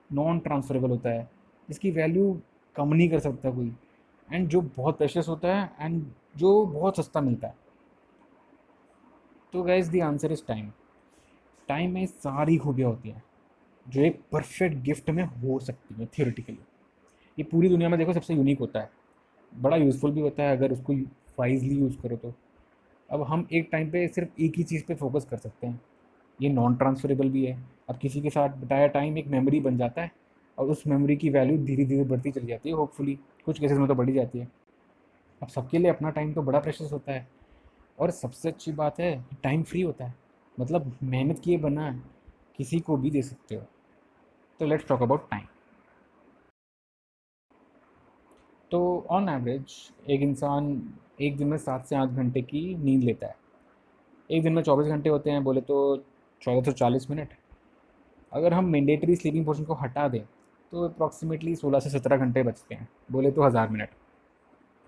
नॉन ट्रांसफरेबल होता है, जिसकी वैल्यू कम नहीं कर सकता कोई, एंड जो बहुत प्रेशियस होता है एंड जो बहुत सस्ता मिलता है? तो guys the answer is time. Time में सारी खूबियाँ होती हैं जो एक परफेक्ट गिफ्ट में हो सकती है थियोरेटिकली। ये पूरी दुनिया में देखो सबसे यूनिक होता है, बड़ा यूज़फुल भी होता है अगर उसको वाइजली यूज़ करो तो। अब हम एक टाइम पे सिर्फ एक ही चीज़ पे फोकस कर सकते हैं, ये नॉन ट्रांसफरेबल भी है। अब किसी के साथ बिताया टाइम एक मेमोरी बन जाता है और उस मेमोरी की वैल्यू धीरे धीरे बढ़ती चली जाती है, होपफुली कुछ केसेस में तो बढ़ी जाती है। अब सबके लिए अपना टाइम तो बड़ा प्रेशियस होता है, और सबसे अच्छी बात है टाइम फ्री होता है। मतलब मेहनत किए बना किसी को भी दे सकते हो। तो लेट्स टॉक अबाउट टाइम। तो ऑन एवरेज एक इंसान एक दिन में 7 से 8 घंटे की नींद लेता है। एक दिन में 24 घंटे होते हैं बोले तो 1440 मिनट। अगर हम मैंडेटरी स्लीपिंग पोर्शन को हटा दें तो अप्रॉक्सीमेटली 16 से 17 घंटे बचते हैं बोले तो 1000 मिनट।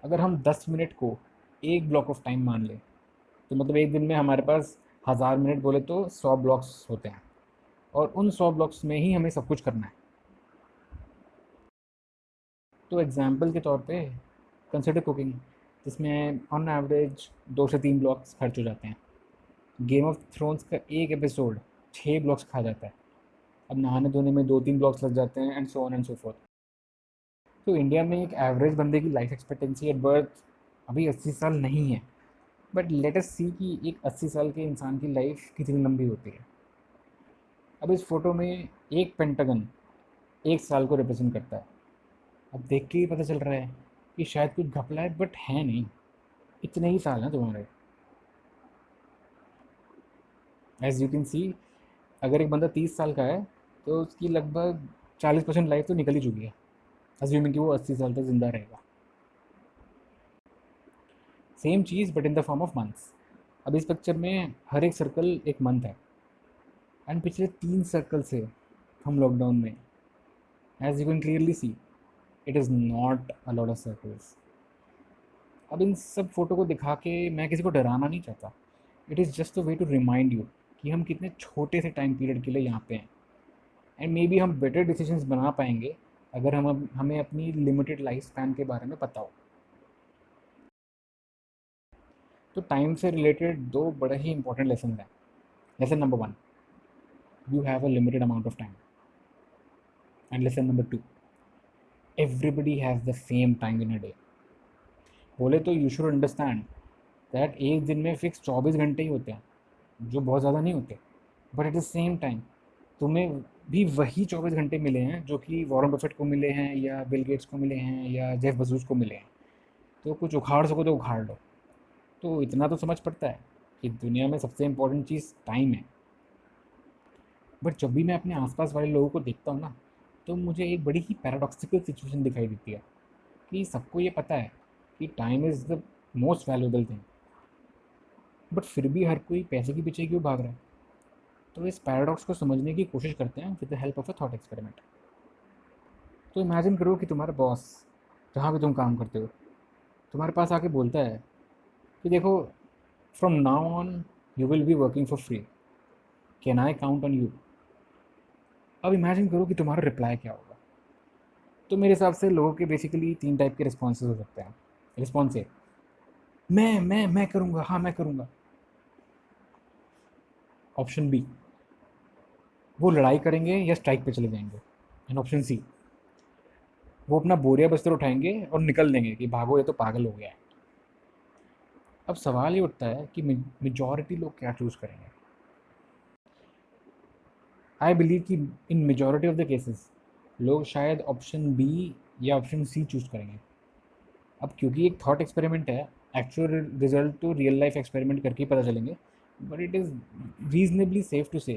अगर हम 10 मिनट को एक ब्लॉक ऑफ टाइम मान लें तो मतलब एक दिन में हमारे पास 1000 मिनट बोले तो 100 ब्लॉक्स होते हैं, और उन 100 ब्लॉक्स में ही हमें सब कुछ करना है। तो एग्जाम्पल के तौर पे कंसिडर कुकिंग, जिसमें ऑन एवरेज 2 से 3 ब्लॉक्स खर्च हो जाते हैं। गेम ऑफ थ्रोन्स का एक एपिसोड 6 ब्लॉक्स खा जाता है। अब नहाने धोने में 2-3 ब्लॉक्स लग जाते हैं, and so on and so fourth. तो इंडिया में एक एवरेज बंदे की लाइफ एक्सपेक्टेंसी एट बर्थ अभी 80 साल नहीं है, बट लेट अस सी कि एक 80 साल के इंसान की लाइफ कितनी लंबी होती है। अब इस फोटो में एक पेंटागन 1 साल को रिप्रेजेंट करता है। अब देख के ही पता चल रहा है कि शायद कुछ घपला है, बट है नहीं, इतने ही साल हैं तुम्हारे। एज यू कैन सी, अगर एक बंदा 30 साल का है तो उसकी लगभग 40% लाइफ तो निकल ही चुकी है, अज्यूमिंग कि वो 80 साल तक जिंदा रहेगा। Same cheese but in the form of months. अब इस पिक्चर में हर एक सर्कल एक मंथ है, एंड पिछले 3 सर्कल से हम लॉकडाउन में, as you can clearly see, it is not a lot of circles. अब इन सब फोटो को दिखा के मैं किसी को डराना नहीं चाहता। It is just a way to remind you कि हम कितने छोटे से टाइम पीरियड के लिए यहाँ पे हैं, एंड मे बी हम बेटर डिसीजंस बना पाएंगे अगर हमें अपनी लिमिटेड लाइफ स्पैन के बारे में पता हो। तो टाइम से रिलेटेड दो बड़े ही इंपॉर्टेंट लेसन हैं। Lesson number 1, you have a limited amount of time, and lesson number 2, everybody has the same time in a day. बोले तो यू शुड अंडरस्टैंड दैट एक दिन में फिक्स 24 घंटे ही होते हैं, जो बहुत ज़्यादा नहीं होते, but at the same time तुम्हें भी वही 24 घंटे मिले हैं जो कि वॉरेन बफेट को मिले हैं, या बिल गेट्स को मिले हैं, या जेफ बजूस को मिले हैं। तो कुछ उखाड़ सको तो उखाड़ लो। तो इतना तो समझ पड़ता है कि दुनिया में सबसे इम्पोर्टेंट चीज़ टाइम है। बट जब भी मैं अपने आसपास वाले लोगों को देखता हूँ ना, तो मुझे एक बड़ी ही पैराडॉक्सिकल सिचुएशन दिखाई देती है कि सबको ये पता है कि time is the most valuable thing, but फिर भी हर कोई पैसे के पीछे क्यों भाग रहा है। तो इस पैराडॉक्स को समझने की कोशिश करते हैं with the help of a thought experiment. तो इमेजिन करो कि तुम्हारा बॉस, जहाँ भी तुम काम करते हो, तुम्हारे पास आके बोलता है कि देखो, from now on you will be working for free, can I count on you. अब इमेजिन करो कि तुम्हारा रिप्लाई क्या होगा। तो मेरे हिसाब से लोगों के बेसिकली 3 टाइप के रिस्पॉन्सेज हो सकते हैं। रिस्पॉन्स ए, मैं करूँगा, हाँ मैं करूँगा। ऑप्शन बी, वो लड़ाई करेंगे या स्ट्राइक पे चले जाएंगे। एंड ऑप्शन सी, वो अपना बोरिया बस्तर उठाएंगे और निकल देंगे कि भागो, ये तो पागल हो गया है। अब सवाल ये उठता है कि मेजॉरिटी लोग क्या चूज़ करेंगे। आई बिलीव कि in majority of the cases लोग शायद ऑप्शन बी या ऑप्शन सी चूज़ करेंगे। अब क्योंकि एक थॉट एक्सपेरिमेंट है, एक्चुअल रिजल्ट तो रियल लाइफ एक्सपेरिमेंट करके ही पता चलेंगे, but it is reasonably safe to say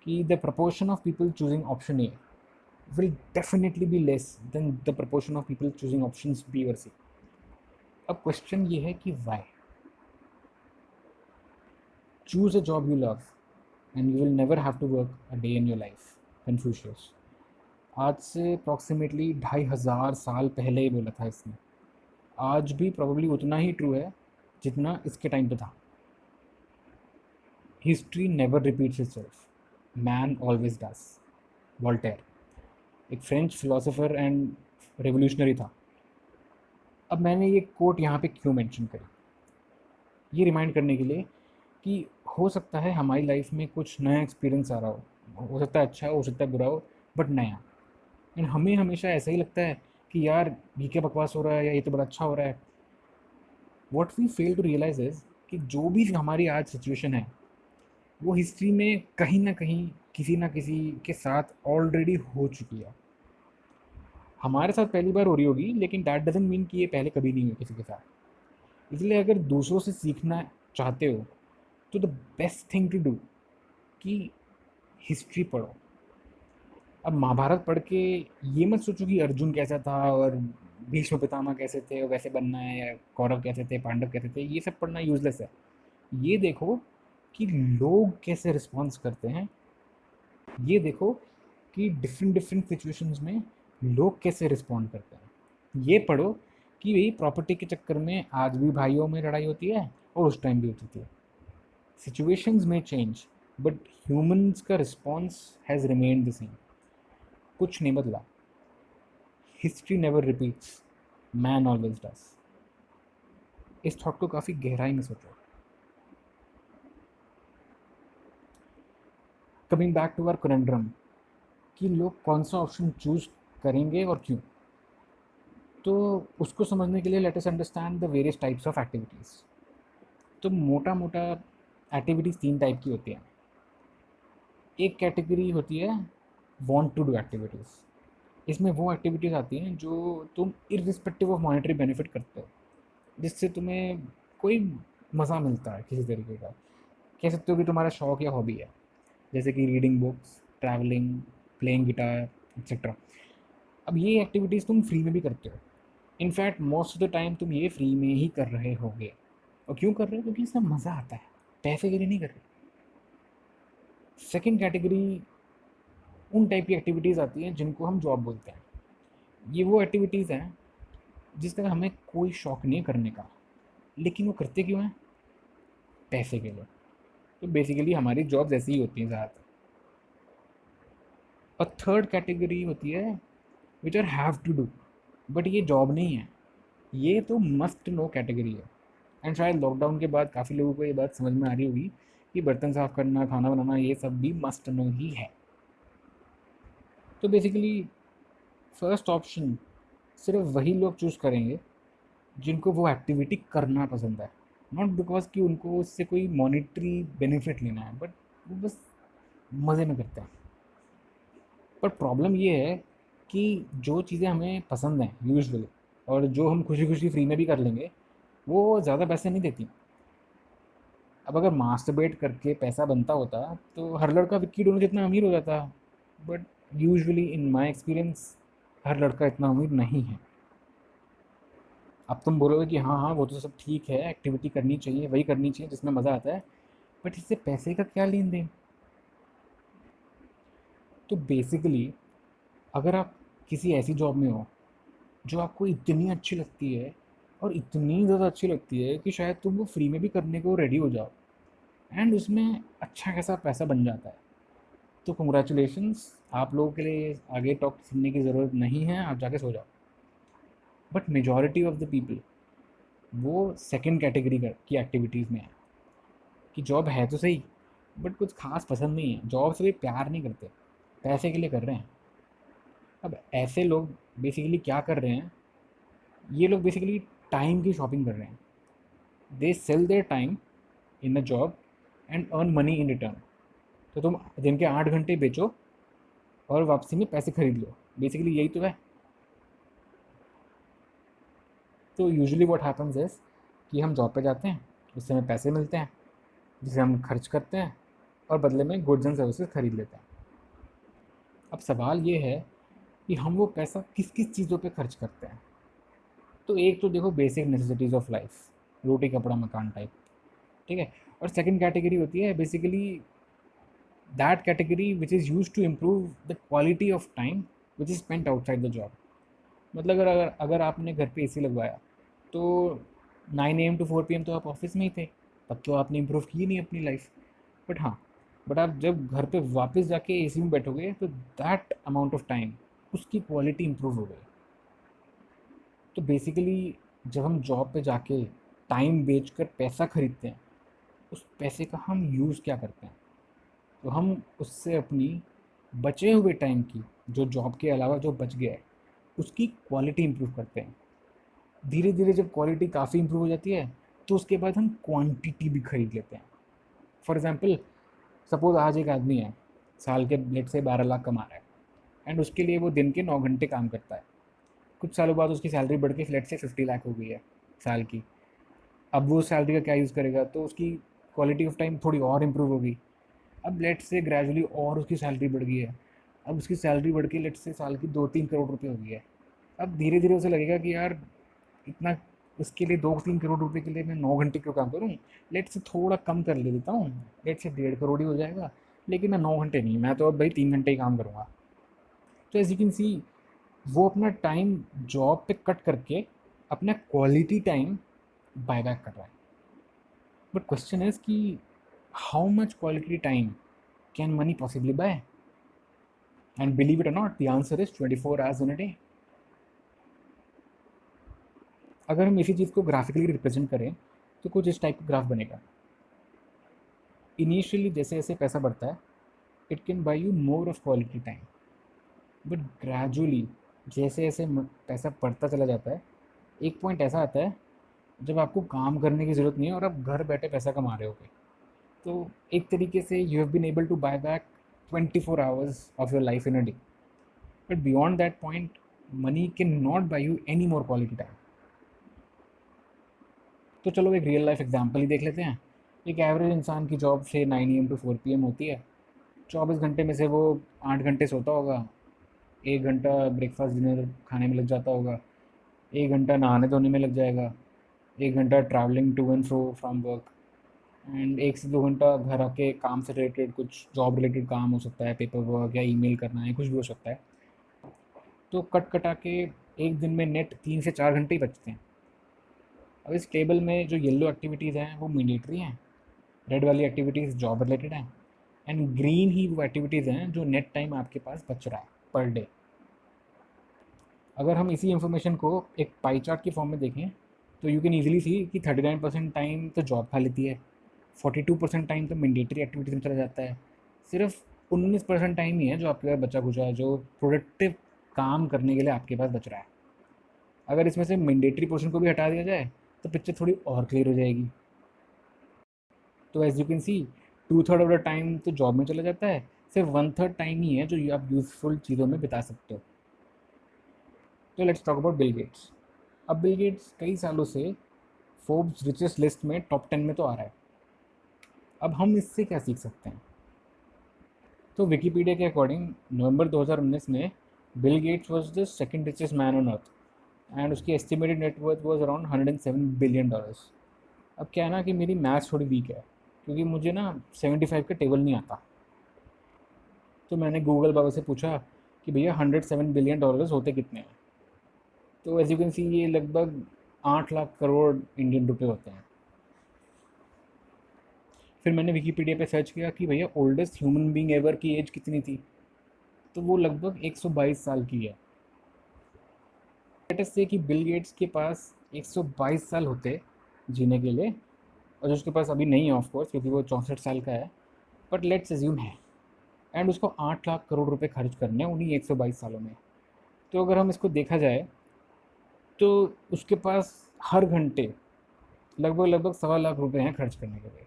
that the proportion of people choosing option A will definitely be less than the proportion of people choosing options B or C. अब question ये है कि why? Choose a job you love and you will never have to work a day in your life. Confucius. आज से approximately 2500 साल पहले ही बोला था इसने। आज भी प्रोबेबली उतना ही ट्रू है जितना इसके टाइम पे था। History never repeats itself, man always does. Voltaire, एक फ्रेंच फिलोसोफर एंड रेवोल्यूशनरी था। अब मैंने ये कोट यहाँ पे क्यों मेंशन करी, ये रिमाइंड करने के लिए कि हो सकता है हमारी लाइफ में कुछ नया एक्सपीरियंस आ रहा हो सकता है अच्छा हो सकता है बुरा हो, बट नया। एंड हमें हमेशा ऐसा ही लगता है कि यार ये क्या बकवास हो रहा है, या ये तो बड़ा अच्छा हो रहा है। What we fail to realize is कि जो भी हमारी आज सिचुएशन है, वो हिस्ट्री में कहीं ना कहीं किसी ना किसी के साथ ऑलरेडी हो चुकी है। हमारे साथ पहली बार हो रही होगी, लेकिन दैट डजंट मीन कि ये पहले कभी नहीं हुई किसी के साथ। इसलिए अगर दूसरों से सीखना चाहते हो तो the best thing to do कि हिस्ट्री पढ़ो। अब महाभारत पढ़ के ये मत सोचो कि अर्जुन कैसा था और भीष्म पितामह कैसे थे और वैसे बनना है, या कौरव कैसे थे, पांडव कैसे थे। ये सब पढ़ना यूजलेस है। ये देखो कि लोग कैसे रिस्पॉन्स करते हैं। ये देखो कि डिफरेंट डिफरेंट सिचुएशंस में लोग कैसे रिस्पॉन्ड करते हैं। ये पढ़ो कि भाई प्रॉपर्टी के चक्कर में आज भी भाइयों में लड़ाई होती है और उस टाइम भी होती थी। सिचुएशंस में चेंज, बट ह्यूमंस का response has remained the same. कुछ नहीं बदला। History never repeats, man always does. इस थॉट को काफ़ी गहराई में सोचो। कमिंग बैक टू आवर कनेंड्रम कि लोग कौन सा ऑप्शन चूज करेंगे और क्यों, तो उसको समझने के लिए let us understand the various types of activities. तो मोटा मोटा एक्टिविटीज़ 3 टाइप की होती हैं। एक कैटेगरी होती है वांट टू डू एक्टिविटीज़। इसमें वो एक्टिविटीज़ आती हैं जो तुम इर्रिस्पेक्टिव ऑफ मॉनेटरी बेनिफिट करते हो, जिससे तुम्हें कोई मज़ा मिलता है किसी तरीके का। कह सकते हो कि तुम्हारा शौक या हॉबी है, जैसे कि reading books, travelling, playing guitar etcetera. अब ये एक्टिविटीज़ तुम फ्री में भी करते हो। In fact most of the time तुम ये फ्री में ही कर रहे होगे। और क्यों कर रहे हो? क्योंकि इसमें मज़ा आता है, पैसे के लिए नहीं कर रहे। सेकेंड कैटेगरी उन टाइप की एक्टिविटीज़ आती हैं जिनको हम जॉब बोलते हैं। ये वो एक्टिविटीज़ हैं जिसका हमें कोई शौक नहीं है करने का, लेकिन वो करते क्यों हैं? पैसे के लिए। तो बेसिकली हमारी जॉब्स ऐसी ही होती हैं ज़्यादातर। और थर्ड कैटेगरी होती है which are have to do, but ये जॉब नहीं है, ये तो मस्ट नो कैटेगरी है। एंड शायद लॉकडाउन के बाद काफ़ी लोगों को ये बात समझ में आ रही होगी कि बर्तन साफ़ करना, खाना बनाना, ये सब भी मस्ट नो ही है। तो बेसिकली फर्स्ट ऑप्शन सिर्फ वही लोग चूज़ करेंगे जिनको वो एक्टिविटी करना पसंद है, नॉट बिकॉज कि उनको उससे कोई मॉनिटरी बेनिफिट लेना है, बट वो बस मज़े में करते हैं। पर प्रॉब्लम ये है कि जो चीज़ें हमें पसंद हैं यूजुअली, और जो हम खुशी खुशी फ्री में भी कर लेंगे, वो ज़्यादा पैसे नहीं देती। अब अगर मास्टरबेट करके पैसा बनता होता तो हर लड़का विक्की डोनर जितना अमीर हो जाता, but usually in my experience हर लड़का इतना अमीर नहीं है। अब तुम बोलोगे कि हाँ हाँ वो तो सब ठीक है, एक्टिविटी करनी चाहिए, वही करनी चाहिए जिसमें मज़ा आता है, बट इससे पैसे का क्या लेन देन? तो बेसिकली अगर आप किसी ऐसी जॉब में हो जो आपको इतनी अच्छी लगती है, और इतनी ज़्यादा अच्छी लगती है कि शायद तुम वो फ्री में भी करने को रेडी हो जाओ, एंड उसमें अच्छा खासा पैसा बन जाता है, तो कंग्रेचुलेशंस, आप लोगों के लिए आगे टॉक सुनने की ज़रूरत नहीं है, आप जाके सो जाओ। But majority of the people वो सेकंड कैटेगरी की एक्टिविटीज़ में है कि जॉब है तो सही, बट कुछ खास पसंद नहीं है, जॉब से भी प्यार नहीं करते, पैसे के लिए कर रहे हैं। अब ऐसे लोग बेसिकली क्या कर रहे हैं? ये लोग बेसिकली टाइम की शॉपिंग कर रहे हैं। They sell their time in a job and earn money in return. तो तुम दिन के 8 घंटे बेचो और वापसी में पैसे खरीद लो, बेसिकली यही तो है। तो यूजुअली व्हाट हैपेंस इज कि हम जॉब पे जाते हैं, उससे हमें पैसे मिलते हैं जिसे हम खर्च करते हैं, और बदले में गुड्स एंड सर्विसेज खरीद लेते हैं। अब सवाल ये है कि हम वो पैसा किस किस चीज़ों पे खर्च करते हैं। तो एक तो देखो बेसिक नेसेसिटीज़ ऑफ लाइफ, रोटी कपड़ा मकान टाइप, ठीक है। और सेकंड कैटेगरी होती है basically that category which is use to improve the quality of time which is spent outside the job. मतलब अगर आपने घर पे एसी लगवाया, तो 9 AM to 4 PM तो आप ऑफिस में ही थे, तब तो आपने इम्प्रूव की नहीं अपनी लाइफ। बट हाँ, बट आप जब घर पे वापस जाके एसी में बैठोगे तो दैट अमाउंट ऑफ टाइम, उसकी क्वालिटी इम्प्रूव हो गई। तो बेसिकली जब हम जॉब पे जाके टाइम बेचकर पैसा खरीदते हैं, उस पैसे का हम यूज़ क्या करते हैं? तो हम उससे अपनी बचे हुए टाइम की, जो जॉब के अलावा जो बच गया है, उसकी क्वालिटी इम्प्रूव करते हैं। धीरे धीरे जब क्वालिटी काफ़ी इम्प्रूव हो जाती है, तो उसके बाद हम क्वांटिटी भी खरीद लेते हैं। फॉर एग्ज़ाम्पल, सपोज़ आज एक आदमी है, साल के लेट से 12 लाख कमा रहा है, एंड उसके लिए वो दिन के 9 घंटे काम करता है। कुछ सालों बाद उसकी सैलरी बढ़ के फ्लैट से 50 लाख हो गई है साल की। अब वो सैलरी का क्या यूज़ करेगा? तो उसकी क्वालिटी ऑफ टाइम थोड़ी और इम्प्रूव होगी। अब लेट से ग्रेजुअली और उसकी सैलरी बढ़ गई है, अब उसकी सैलरी बढ़ के लेट से साल की 2-3 करोड़ रुपए हो गई है। अब धीरे धीरे उसे लगेगा कि यार इतना, उसके लिए 2-3 करोड़ रुपए के लिए मैं 9 घंटे क्यों काम करूँ, लेट से थोड़ा कम कर ले देता हूँ, लेट से 1.5 करोड़ ही हो जाएगा, लेकिन मैं 9 घंटे नहीं, मैं तो अब भाई 3 घंटे ही काम करूँगा। तो एज यू कैन सी, वो अपना टाइम जॉब पे कट करके अपना क्वालिटी टाइम बाय बैक कर रहा है। बट क्वेश्चन इज कि how much quality time can money possibly buy? And believe it और not, the answer is 24 hours in a day. अगर हम इसी चीज़ को ग्राफिकली रिप्रेजेंट करें तो कुछ इस टाइप का ग्राफ बनेगा। इनिशियली जैसे जैसे पैसा बढ़ता है, it can buy you more of quality time, but gradually जैसे जैसे पैसा बढ़ता चला जाता है, एक पॉइंट ऐसा आता है जब आपको काम करने की ज़रूरत नहीं है और आप घर बैठे पैसा कमा रहे होगे। तो एक तरीके से you have been able to buy back 24 hours of your life in a day, but beyond that point money can not buy you any more quality time. तो चलो एक रियल लाइफ एग्जांपल ही देख लेते हैं। एक एवरेज इंसान की job से 9 AM टू 4 PM होती है। 24 घंटे में से वो 8 घंटे सोता होगा, 1 घंटा ब्रेकफास्ट डिनर खाने में लग जाता होगा, 1 घंटा नहाने धोने में लग जाएगा, 1 घंटा travelling to and fro from work, and 1 से 2 घंटा घर आके काम से रिलेटेड कुछ जॉब रिलेटेड काम हो सकता है, पेपर वर्क या ईमेल करना है, कुछ भी हो सकता है। तो कट कटा के एक दिन में नेट 3 से 4 घंटे ही बचते हैं। अब इस टेबल में जो येलो एक्टिविटीज़ हैं वो मैंडेटरी हैं, रेड वाली एक्टिविटीज़ जॉब रिलेटेड हैं, एंड ग्रीन ही वो एक्टिविटीज़ हैं जो नेट टाइम आपके पास बच रहा है पर डे। अगर हम इसी इन्फॉर्मेशन को एक पाई चार्ट की फॉर्म में देखें तो यू कैन ईजिली सी कि 39% टाइम तो जॉब खा लेती है, 42% टाइम तो मैंडेटरी एक्टिविटीज़ में चला जाता है, सिर्फ 19% टाइम ही है जो आपके पास बचा खुचा है, जो प्रोडक्टिव काम करने के लिए आपके पास बच रहा है। अगर इसमें से मैंडेटरी पोर्शन को भी हटा दिया जाए तो पिक्चर थोड़ी और क्लियर हो जाएगी। तो as you can see 2/3 of the time तो जॉब में चला जाता है, सिर्फ 1/3 टाइम ही है जो आप यूज़फुल चीज़ों में बिता सकते हो। तो let's talk about Bill Gates. अब बिल गेट्स कई सालों से फोर्ब्स रिचेस्ट लिस्ट में टॉप 10 में तो आ रहा है। अब हम इससे क्या सीख सकते हैं? तो विकीपीडिया के अकॉर्डिंग नवंबर 2019 में Bill Gates was the second richest man on earth, and उसकी estimated net worth was around $107 billion. अब क्या है ना कि मेरी मैथ्स थोड़ी वीक है, क्योंकि मुझे ना 75 का टेबल नहीं आता। तो मैंने गूगल बाबा से पूछा कि भैया $107 बिलियन होते कितने हैं। तो एज यू कैन सी ये लगभग 8 लाख करोड़ इंडियन रुपए होते हैं। फिर मैंने विकीपीडिया पे सर्च किया कि भैया ओल्डेस्ट ह्यूमन बीइंग एवर की एज कितनी थी, तो वो लगभग 122 साल की है। लेट्स से कि बिल गेट्स के पास 122 साल होते जीने के लिए, और जो उसके पास अभी नहीं है ऑफ कोर्स क्योंकि वो 64 साल का है, बट लेट्स अज्यूम है, एंड उसको 8 लाख करोड़ रुपए खर्च करने हैं उन्हीं 122 सालों में। तो अगर हम इसको देखा जाए तो उसके पास हर घंटे लगभग लगभग 1.25 लाख रुपए हैं खर्च करने के लिए,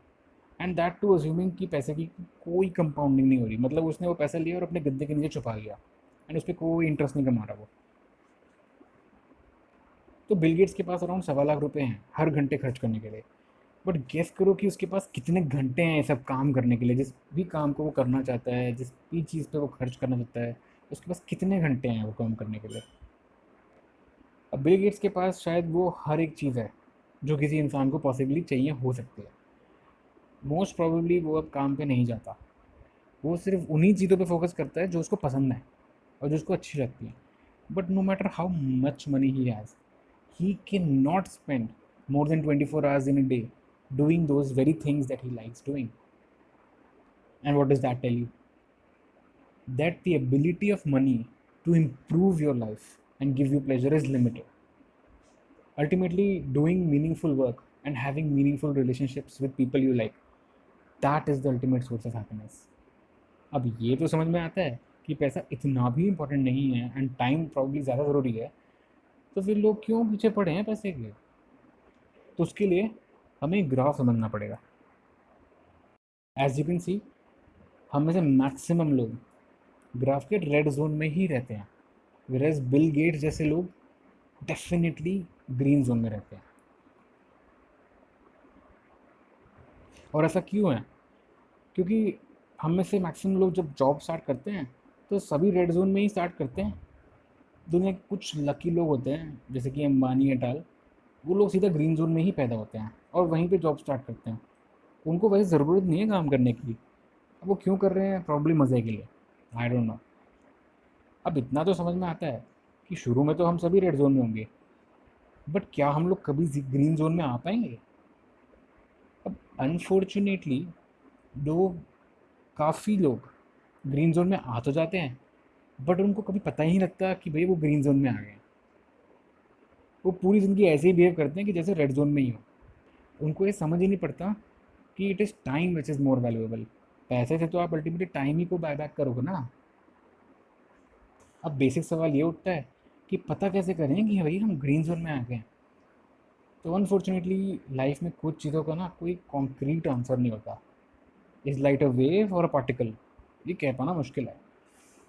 एंड दैट टू अज्यूमिंग कि पैसे की कोई कंपाउंडिंग नहीं हो रही, मतलब उसने वो पैसा लिया और अपने गद्दे के नीचे छुपा लिया, एंड उस पर कोई इंटरेस्ट नहीं कमा रहा वो। तो बिल गेट्स के पास अराउंड 1.25 लाख रुपए हैं हर घंटे खर्च करने के लिए। बट गेस करो कि उसके पास कितने घंटे हैं ये सब काम करने के लिए, जिस भी काम को वो करना चाहता है, जिस भी चीज़ पे वो खर्च करना चाहता है, उसके पास कितने घंटे हैं वो काम करने के लिए। अब बिल गेट्स के पास शायद वो हर एक चीज़ है जो किसी इंसान को पॉसिबली चाहिए हो सकती है। मोस्ट प्रोबेबली वो अब काम पे नहीं जाता, वो सिर्फ उन्हीं चीज़ों पे फोकस करता है जो उसको पसंद है और जो उसको अच्छी लगती है। But no matter how much money he has, he cannot spend more than 24 hours in a day doing those very things that he likes doing. And what does that tell you? That the ability of money to improve your life and give you pleasure is limited. Ultimately, doing meaningful work and having meaningful relationships with people you like, that is the ultimate source of happiness. अब ये तो समझ में आता है कि पैसा इतना भी इम्पोर्टेंट नहीं है एंड टाइम प्रॉब्ली ज़्यादा ज़रूरी है, तो फिर लोग क्यों पीछे पड़े हैं पैसे के? तो उसके लिए हमें ग्राफ समझना पड़ेगा। एज यू कैन सी हम में से मैक्सिमम लोग ग्राफ के रेड जोन में ही रहते हैं, वेरएज बिल गेट्स जैसे लोग डेफिनेटली ग्रीन जोन में रहते हैं। और ऐसा क्यों है? क्योंकि हम में से मैक्सिमम लोग जब जॉब स्टार्ट करते हैं तो सभी रेड जोन में ही स्टार्ट करते हैं। दुनिया के कुछ लकी लोग होते हैं जैसे कि अंबानी एटाल, वो लोग सीधा ग्रीन जोन में ही पैदा होते हैं और वहीं पे जॉब स्टार्ट करते हैं। उनको वैसे ज़रूरत नहीं है काम करने की, अब वो क्यों कर रहे हैं? प्रॉब्लम मज़े के लिए, आई डोंट नो। अब इतना तो समझ में आता है कि शुरू में तो हम सभी रेड जोन में होंगे, बट क्या हम लोग कभी ग्रीन जोन में आ पाएंगे? अब अनफॉर्चुनेटली लोग, काफ़ी लोग ग्रीन जोन में आ तो जाते हैं, बट उनको कभी पता ही नहीं लगता कि भाई वो ग्रीन जोन में आ गए। वो पूरी ज़िंदगी ऐसे ही बिहेव करते हैं कि जैसे रेड जोन में ही हो। उनको ये समझ ही नहीं पड़ता कि it is time which is more valuable. पैसे से तो आप अल्टीमेटली टाइम ही को बाय बैक करोगे ना। अब बेसिक सवाल ये उठता है कि पता कैसे करें कि भाई हम ग्रीन जोन में आ गए हैं? तो अनफॉर्चुनेटली लाइफ में कुछ चीज़ों का ना कोई कॉन्क्रीट आंसर नहीं होता। इज़ लाइट अ वेव और अ पार्टिकल, ये कह पाना मुश्किल है।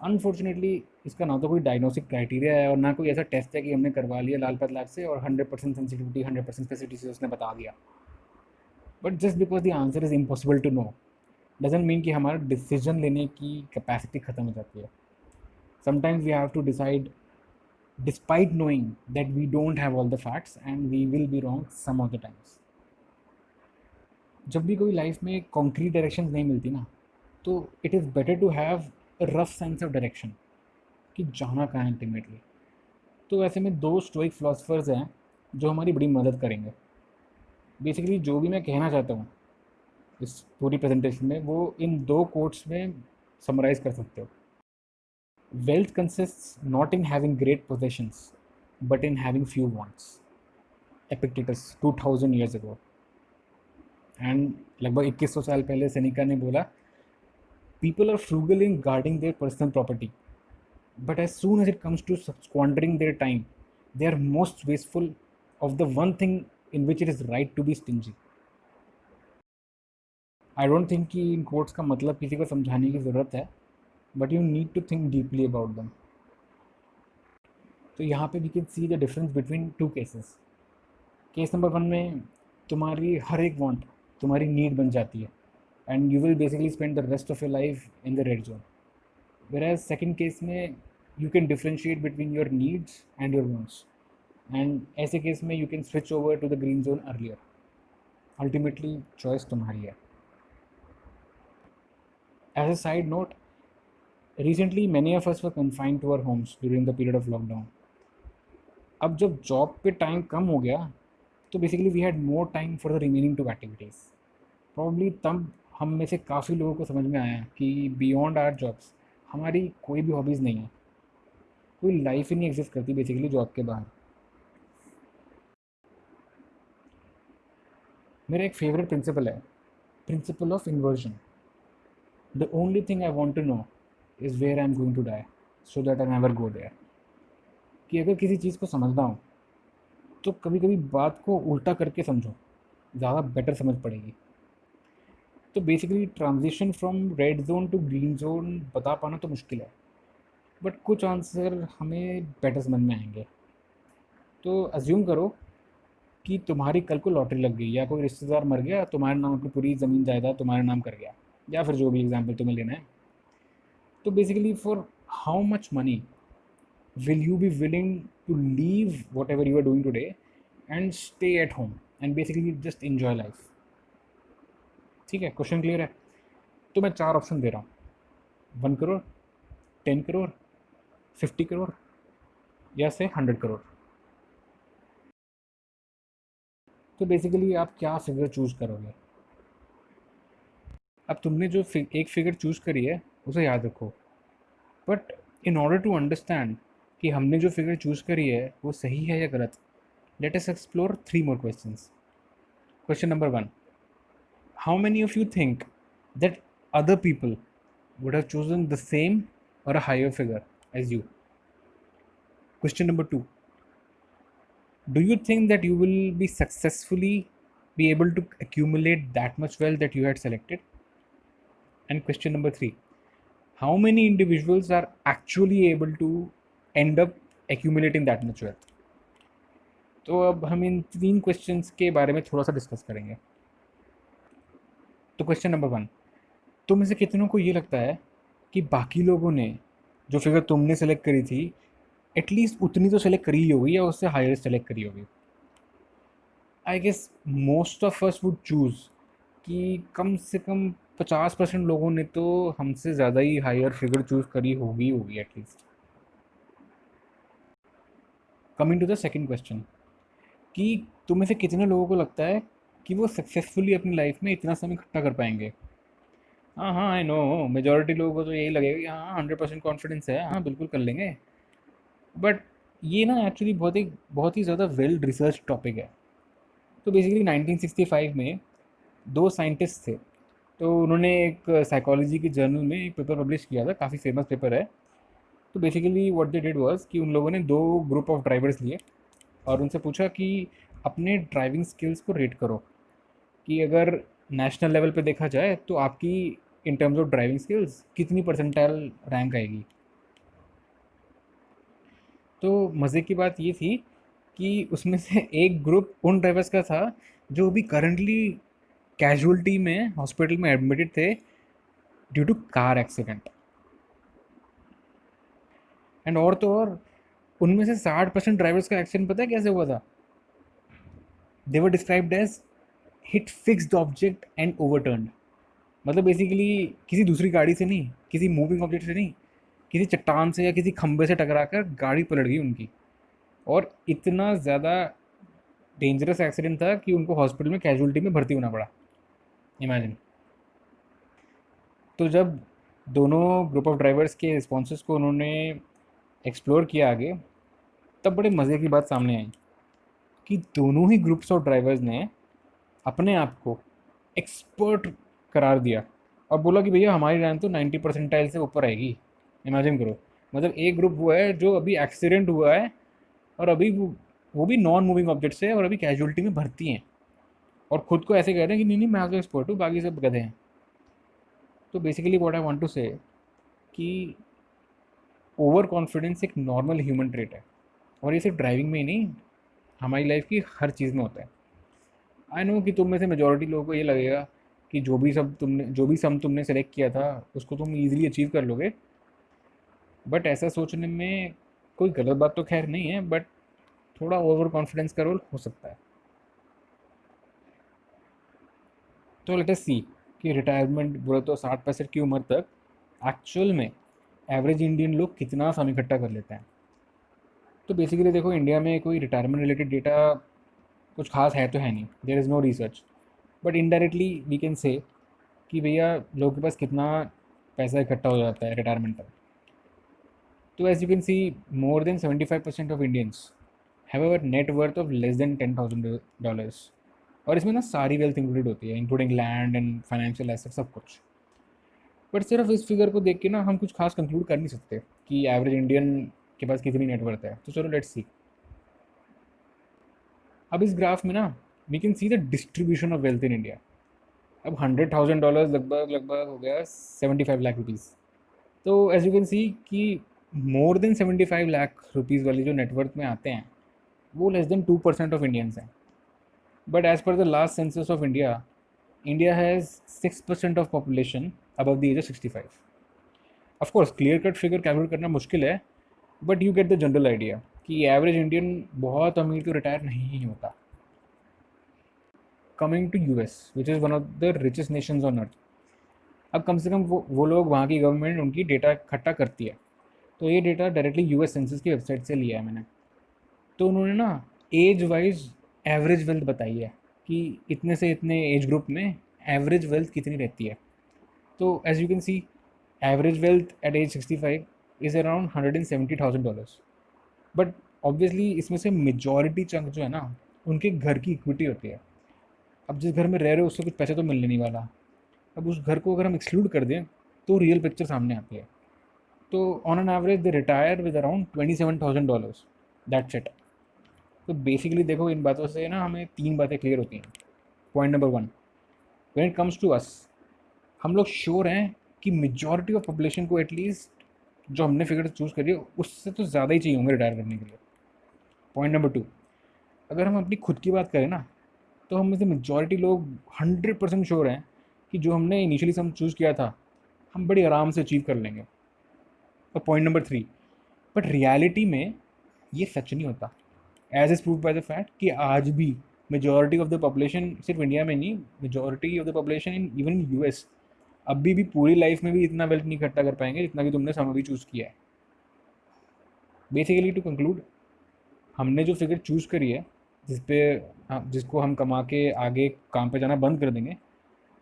अनफॉर्चुनेटली इसका ना तो कोई डायग्नोस्टिक क्राइटेरिया है और ना कोई ऐसा टेस्ट है कि हमने करवा लिया लाल पत लैब से और 100% सेंसिटिविटी 100% स्पेसिफिसिटी से उसने बता दिया। But just because the answer is impossible to know doesn't mean कि हमारा डिसीजन लेने की कैपेसिटी ख़त्म हो जाती है। Sometimes we have to decide despite knowing that we don't have all the facts and we will be wrong some of the times. जब भी कोई लाइफ में कॉन्क्रीट डायरेक्शन नहीं मिलती ना, तो it is better to have a rough sense of direction कि जाना कहाँ है अल्टीमेटली। तो ऐसे में दो स्टोइक फिलोसफर्स हैं जो हमारी बड़ी मदद करेंगे। बेसिकली जो भी मैं कहना चाहता हूँ इस पूरी प्रेजेंटेशन में, वो इन दो कोट्स में समराइज कर सकते हो। Wealth consists not in having great possessions but in having few wants. Epictetus 2000 years ago. And लगभग 2100 साल पहले सेनेका ने बोला, people are frugal in guarding their personal property but as soon as it comes to squandering their time they are most wasteful of the one thing in which it is right to be stingy. I don't think कि in quotes का मतलब किसी को समझाने की ज़रूरत है, but you need to think deeply about them. तो यहाँ पे we can see the difference between two cases. Case number 1 में तुम्हारी हर एक वांट तुम्हारी नीड बन जाती है and you will basically spend the rest of your life in the red zone. Whereas second case में you can differentiate between your needs and your wants, and ऐसे case में you can switch over to the green zone earlier. Ultimately choice तुम्हारी है। As a side note, recently many of us were confined to our homes during the period of lockdown. अब जब job पे time कम हो गया तो basically we had more time for the remaining two activities. Probably तब हम में से काफ़ी लोगों को समझ में आया कि बियॉन्ड आवर जॉब्स हमारी कोई भी हॉबीज़ नहीं है, कोई लाइफ ही नहीं एग्जिस्ट करती बेसिकली जॉब के बाहर। मेरा एक फेवरेट प्रिंसिपल है, principle of inversion. The only thing I want to know is where I am going to die so that I never go there. कि अगर किसी चीज़ को समझना हो तो कभी कभी बात को उल्टा करके समझो, ज़्यादा बेटर समझ पड़ेगी। तो basically transition from red zone to green zone बता पाना तो मुश्किल है, बट कुछ आंसर हमें बेटर समझ में आएंगे। तो अज्यूम करो कि तुम्हारी कल को लॉटरी लग गई या कोई रिश्तेदार मर गया, तुम्हारे नाम की पूरी ज़मीन जायदाद तुम्हारे नाम कर गया, या फिर जो भी एग्जाम्पल तुम्हें लेना है। तो basically for how much money will you be willing to leave whatever you are doing today and stay at home and basically just enjoy life? ठीक है, क्वेश्चन क्लियर है? तो मैं 4 ऑप्शन दे रहा हूँ, 1 करोड़, 10 करोड़, 50 करोड़ या से 100 करोड़। तो बेसिकली आप क्या फिगर चूज़ करोगे? अब तुमने जो एक फिगर चूज़ करी है उसे याद रखो, but in order to understand कि हमने जो फिगर चूज़ करी है वो सही है या गलत, let us explore 3 more questions. Question number 1, how many of you think that other people would have chosen the same or a higher figure as you? Question number 2, do you think that you will be successfully be able to accumulate that much wealth that you had selected? And question number 3, how many individuals are actually able to end up accumulating that much wealth? तो अब हम इन 3 questions के बारे में थोड़ा सा discuss करेंगे। तो क्वेश्चन नंबर 1, तुम में से कितनों को ये लगता है कि बाकी लोगों ने जो फिगर तुमने सेलेक्ट करी थी एटलीस्ट उतनी तो सेलेक्ट करी ही होगी या उससे हायर सेलेक्ट करी होगी? I guess most of us would choose कि कम से कम 50% लोगों ने तो हमसे ज़्यादा ही हायर फिगर चूज़ करी होगी at least. Coming to the second question, कि तुम में से कितने लोगों को लगता है कि वो सक्सेसफुली अपनी लाइफ में इतना समय इकट्ठा कर पाएंगे? हाँ हाँ, आई नो मेजॉरिटी लोगों को तो यही लगेगा कि हाँ 100% कॉन्फिडेंस है, हाँ बिल्कुल कर लेंगे। बट ये ना एक्चुअली बहुत ही ज़्यादा वेल रिसर्च टॉपिक है। तो बेसिकली 1965 में 2 साइंटिस्ट थे, तो उन्होंने एक साइकोलॉजी की जर्नल में एक पेपर पब्लिश किया था, काफ़ी फेमस पेपर है। तो basically what they did was कि उन लोगों ने 2 ग्रुप ऑफ ड्राइवर्स लिए और उनसे पूछा कि अपने ड्राइविंग स्किल्स को रेट करो कि अगर नेशनल लेवल पे देखा जाए तो आपकी in terms of driving skills कितनी परसेंटाइल रैंक आएगी। तो मज़े की बात ये थी कि उसमें से एक ग्रुप उन ड्राइवर्स का था जो अभी करंटली कैजुअलिटी में हॉस्पिटल में एडमिटेड थे due to car accident. And और तो और उनमें से 60% ड्राइवर्स का एक्सीडेंट पता है कैसे हुआ था? They were described as hit fixed object and overturned. मतलब बेसिकली किसी दूसरी गाड़ी से नहीं, किसी मूविंग ऑब्जेक्ट से नहीं, किसी चट्टान से या किसी खंबे से टकराकर गाड़ी पलट गई उनकी। और इतना ज़्यादा डेंजरस एक्सीडेंट था कि उनको हॉस्पिटल में कैजुअलिटी में भर्ती होना पड़ा। इमेजिन। तो जब दोनों ग्रुप ऑफ ड्राइवर्स के रिस्पॉन्सेस को उन्होंने एक्सप्लोर किया आगे, तब बड़े मज़े की बात सामने आई कि दोनों ही ग्रुप्स ऑफ ड्राइवर्स ने अपने आप को एक्सपर्ट करार दिया और बोला कि भैया हमारी रैंक तो 90 परसेंटाइल से ऊपर आएगी। इमेजिन करो। मतलब एक ग्रुप हुआ है जो अभी एक्सीडेंट हुआ है और अभी वो भी नॉन मूविंग ऑब्जेक्ट से, और अभी कैजुअलिटी में भर्ती हैं, और खुद को ऐसे कह रहे हैं कि नहीं नहीं मैं तो एक्सपर्ट हूँ, बाकी सब गधे हैं। तो basically what I want to say कि ओवर कॉन्फिडेंस एक नॉर्मल ह्यूमन ट्रेट है, और ये सिर्फ ड्राइविंग में ही नहीं, हमारी लाइफ की हर चीज़ में होता है। आई नो कि तुम में से मेजोरिटी लोगों को ये लगेगा कि जो भी सम तुमने सेलेक्ट किया था उसको तुम ईजिली अचीव कर लोगे, बट ऐसा सोचने में कोई गलत बात तो खैर नहीं है, बट थोड़ा ओवर कॉन्फिडेंस का रोल हो सकता है। तो लेट अस सी कि रिटायरमेंट बोले तो 60-65 की उम्र तक एक्चुअल में एवरेज इंडियन लोग कितना सम इकट्ठा कर लेते हैं। तो बेसिकली देखो, इंडिया में कोई रिटायरमेंट रिलेटेड डेटा कुछ खास है तो है नहीं, there is no research, but indirectly we can say कि भैया लोगों के पास कितना पैसा इकट्ठा हो जाता है रिटायरमेंट तक। तो as you can see, more than 75% of Indians have a net worth of less than $10,000। और इसमें ना सारी वेल्थ इंक्लूडेड होती है, including land and financial asset सब कुछ। बट सिर्फ इस फिगर को देख के ना हम कुछ खास कंक्लूड कर नहीं सकते कि एवरेज इंडियन के पास कितनी नेटवर्थ है। तो चलो लेट्स सी। अब इस ग्राफ में ना we can see the distribution of wealth in India. अब $100,000 लगभग लगभग हो गया 75 लाख रुपीज़। तो एज यू कैन सी कि मोर देन 75 लाख रुपीज़ वाली जो नेटवर्थ में आते हैं वो लेस देन 2% ऑफ इंडियंस हैं। But as per the last census of India, India has 6% of population above the age of 65। Of course clear cut figure calculate करना मुश्किल है, but you get the general idea कि average Indian बहुत अमीर तो retire नहीं होता। Coming to US which is one of the richest nations on earth. अब कम से कम वो लोग, वहाँ की गवर्नमेंट उनकी डेटा इकट्ठा करती है। तो ये डेटा डायरेक्टली यूएस सेंसस की वेबसाइट से लिया है मैंने। तो उन्होंने ना एज वाइज एवरेज वेल्थ बताई है कि इतने से इतने एज ग्रुप में एवरेज वेल्थ कितनी रहती है। तो as you can see, average wealth at age 65 is around $170,000। But obviously इसमें से मेजॉरिटी चंक जो है ना उनके घर की इक्विटी होती है। अब जिस घर में रह रहे हो उससे कुछ पैसे तो मिलने नहीं वाला। अब उस घर को अगर हम एक्सक्लूड कर दें तो रियल पिक्चर सामने आती है। तो on an average they retire with around $27,000। That's it. तो बेसिकली देखो, इन बातों से ना हमें 3 बातें क्लियर होती हैं। Point number 1, when it comes to us, हम लोग श्योर हैं कि मेजॉरिटी ऑफ पॉपुलेशन को एटलीस्ट जो हमने फिगर चूज़ करी है उससे तो ज़्यादा ही चाहिए होंगे रिटायर करने के लिए। पॉइंट नंबर 2, अगर हम अपनी खुद की बात करें ना, तो हम में से मेजॉरिटी लोग 100% श्योर हैं कि जो हमने इनिशियली सम चूज़ किया था हम बड़ी आराम से अचीव कर लेंगे। और पॉइंट नंबर 3, बट रियलिटी में ये सच नहीं होता, as is prove by the fact कि आज भी मेजॉरिटी ऑफ द पॉपुलेशन, सिर्फ इंडिया में नहीं, majority of the population in even in US अभी भी पूरी लाइफ में भी इतना वेल्थ नहीं इकट्ठा कर पाएंगे जितना कि तुमने सम अभी चूज़ किया है। बेसिकली टू कंक्लूड, हमने जो फिगर चूज़ करी है जिसको हम कमा के आगे काम पे जाना बंद कर देंगे,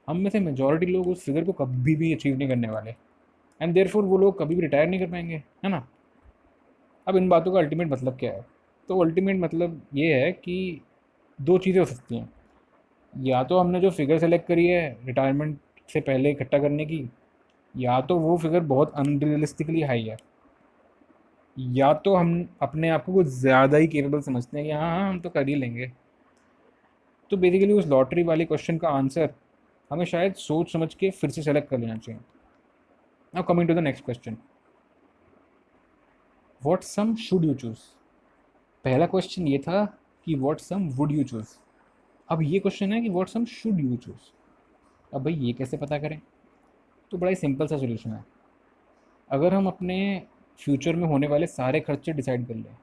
हम में से मेजॉरिटी लोग उस फिगर को कभी भी अचीव नहीं करने वाले, एंड देयरफॉर वो लोग कभी भी रिटायर नहीं कर पाएंगे, है ना। अब इन बातों का अल्टीमेट मतलब क्या है? तो अल्टीमेट मतलब ये है कि 2 चीज़ें हो सकती हैं। या तो हमने जो फिगर सेलेक्ट करी है रिटायरमेंट से पहले इकट्ठा करने की, या तो वो फिगर बहुत अनरियलिस्टिकली हाई है, या तो हम अपने आप को कुछ ज़्यादा ही केपेबल समझते हैं कि हाँ हाँ हम तो कर ही लेंगे। तो बेसिकली उस लॉटरी वाले क्वेश्चन का आंसर हमें शायद सोच समझ के फिर से सेलेक्ट कर लेना चाहिए. Now coming to the next question, what sum should you choose. पहला क्वेश्चन ये था कि what sum would you choose. अब ये क्वेश्चन है कि what sum should you choose. अब भाई ये कैसे पता करें. तो बड़ा ही सिंपल सा सोल्यूशन है. अगर हम अपने फ्यूचर में होने वाले सारे खर्चे डिसाइड कर लें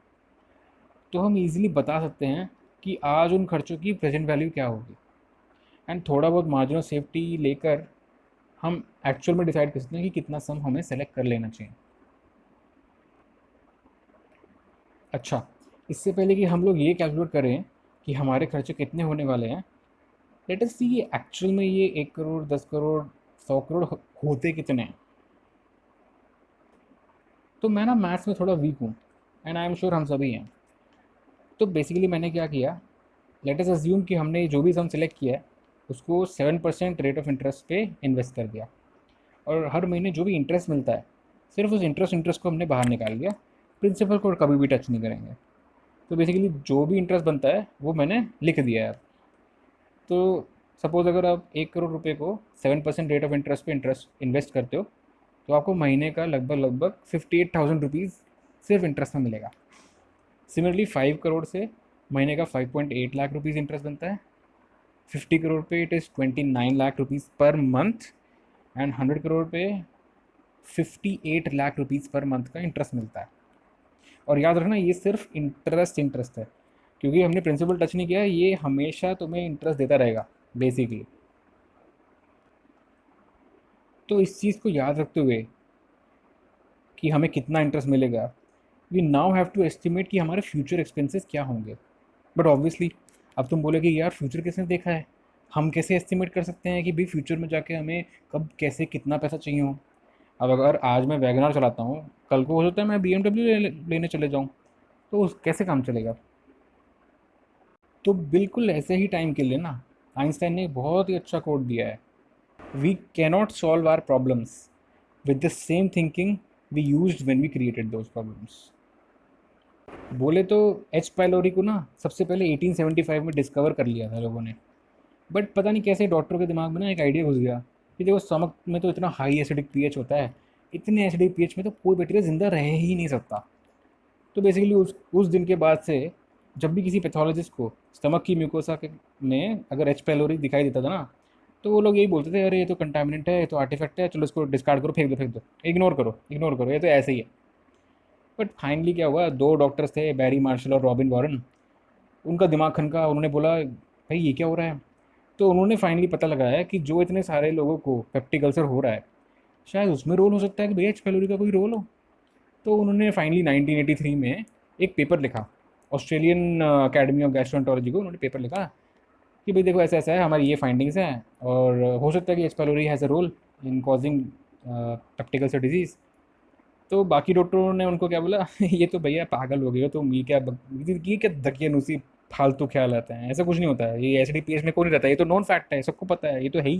तो हम इजीली बता सकते हैं कि आज उन खर्चों की प्रेजेंट वैल्यू क्या होगी. एंड थोड़ा बहुत मार्जिन ऑफ सेफ्टी लेकर हम एक्चुअल में डिसाइड कर सकते हैं कि कितना सम हमें सेलेक्ट कर लेना चाहिए. अच्छा, इससे पहले कि हम लोग ये कैलकुलेट करें कि हमारे खर्चे कितने होने वाले हैं, लेट अस सी ये एक्चुअल में ये 1 करोड़ 10 करोड़ 100 करोड़ होते कितने हैं. तो मैं ना मैथ्स में थोड़ा वीक हूँ, एंड आई एम श्योर हम सभी हैं. तो बेसिकली मैंने क्या किया, लेट अस अज्यूम कि हमने जो भी सम सेलेक्ट किया है उसको 7% रेट ऑफ इंटरेस्ट पे इन्वेस्ट कर दिया, और हर महीने जो भी इंटरेस्ट मिलता है सिर्फ उस इंटरेस्ट को हमने बाहर निकाल लिया, प्रिंसिपल को कभी भी टच नहीं करेंगे. तो बेसिकली जो भी इंटरेस्ट बनता है वो मैंने लिख दिया है. तो सपोज़ अगर आप 1 करोड़ रुपए को 7% रेट ऑफ इंटरेस्ट पे इंटरेस्ट इन्वेस्ट करते हो तो आपको महीने का लगभग लगभग 58,000 रुपीज़ सिर्फ इंटरेस्ट में मिलेगा. सिमिलरली 5 करोड़ से महीने का 5.8 लाख रुपीज़ इंटरेस्ट बनता है. 50 करोड़ पे it is 29 lakh rupees per month. And 100 crore पे 58 लाख रुपीज़ पर मंथ का इंटरेस्ट मिलता है. और याद रखना ये सिर्फ इंटरेस्ट है, क्योंकि हमने प्रिंसिपल टच नहीं किया है. ये हमेशा तुम्हें इंटरेस्ट देता रहेगा बेसिकली. तो इस चीज़ को याद रखते हुए कि हमें कितना इंटरेस्ट मिलेगा, we now have to estimate कि हमारे फ्यूचर एक्सपेंसेस क्या होंगे. बट ऑब्वियसली अब तुम बोलोगे यार फ्यूचर किसने देखा है, हम कैसे एस्टिमेट कर सकते हैं कि भाई फ्यूचर में जाके हमें कब कैसे कितना पैसा चाहिए हो. अब अगर आज मैं वैगनार चलाता हूँ, कल को हो सकता है मैं BMW लेने चले जाऊँ, तो उस कैसे काम चलेगा. तो बिल्कुल ऐसे ही टाइम के लिए ना आइंस्टाइन ने एक बहुत ही अच्छा कोट दिया है, we cannot solve our problems with the same thinking we used when we created those problems. बोले तो एच पाइलोरी को ना सबसे पहले 1875 में डिस्कवर कर लिया था लोगों ने. बट पता नहीं कैसे डॉक्टर के दिमाग में ना एक आइडिया घुस गया कि देखो स्टमक में तो इतना हाई एसिडिक पीएच होता है, इतने एसिडिक पीएच में तो कोई बैक्टीरिया ज़िंदा रह ही नहीं सकता. तो बेसिकली उस दिन के बाद से जब भी किसी पैथोलॉजिस्ट को स्टमक की म्यूकोसा के में अगर एच पाइलोरी दिखाई देता था ना, तो वो लोग यही बोलते थे अरे ये तो कंटामिनेंट है, ये तो आर्टिफैक्ट है, चलो इसको डिस्कार्ड करो, फेंक दो, इग्नोर करो, ये तो ऐसे ही है. बट फाइनली क्या हुआ, दो डॉक्टर्स थे, बैरी मार्शल और रॉबिन वॉरन. उनका दिमाग खनका, उन्होंने बोला भाई ये क्या हो रहा है. तो उन्होंने फाइनली पता लगाया कि जो इतने सारे लोगों को पेप्टिक अल्सर हो रहा है, शायद उसमें रोल हो सकता है कि भैया एच पाइलोरी का कोई रोल हो. तो उन्होंने फाइनली 1983 में एक पेपर लिखा, ऑस्ट्रेलियन अकेडमी ऑफ गैस्ट्रोएंटरोलॉजी को उन्होंने पेपर लिखा कि भाई देखो ऐसा ऐसा है, हमारी ये फाइंडिंग्स हैं, और हो सकता है कि H pylori has a role in causing peptic ulcer disease. तो बाकी डॉक्टरों ने उनको क्या बोला ये तो भैया पागल हो गए हो तुम, ये क्या दकियानुसी फालतू ख्याल आते हैं, ऐसा कुछ नहीं होता है, ये एसिडिक पीएच में कौन नहीं रहता है, ये तो नॉन फैक्ट है, सबको पता है, ये तो है ही.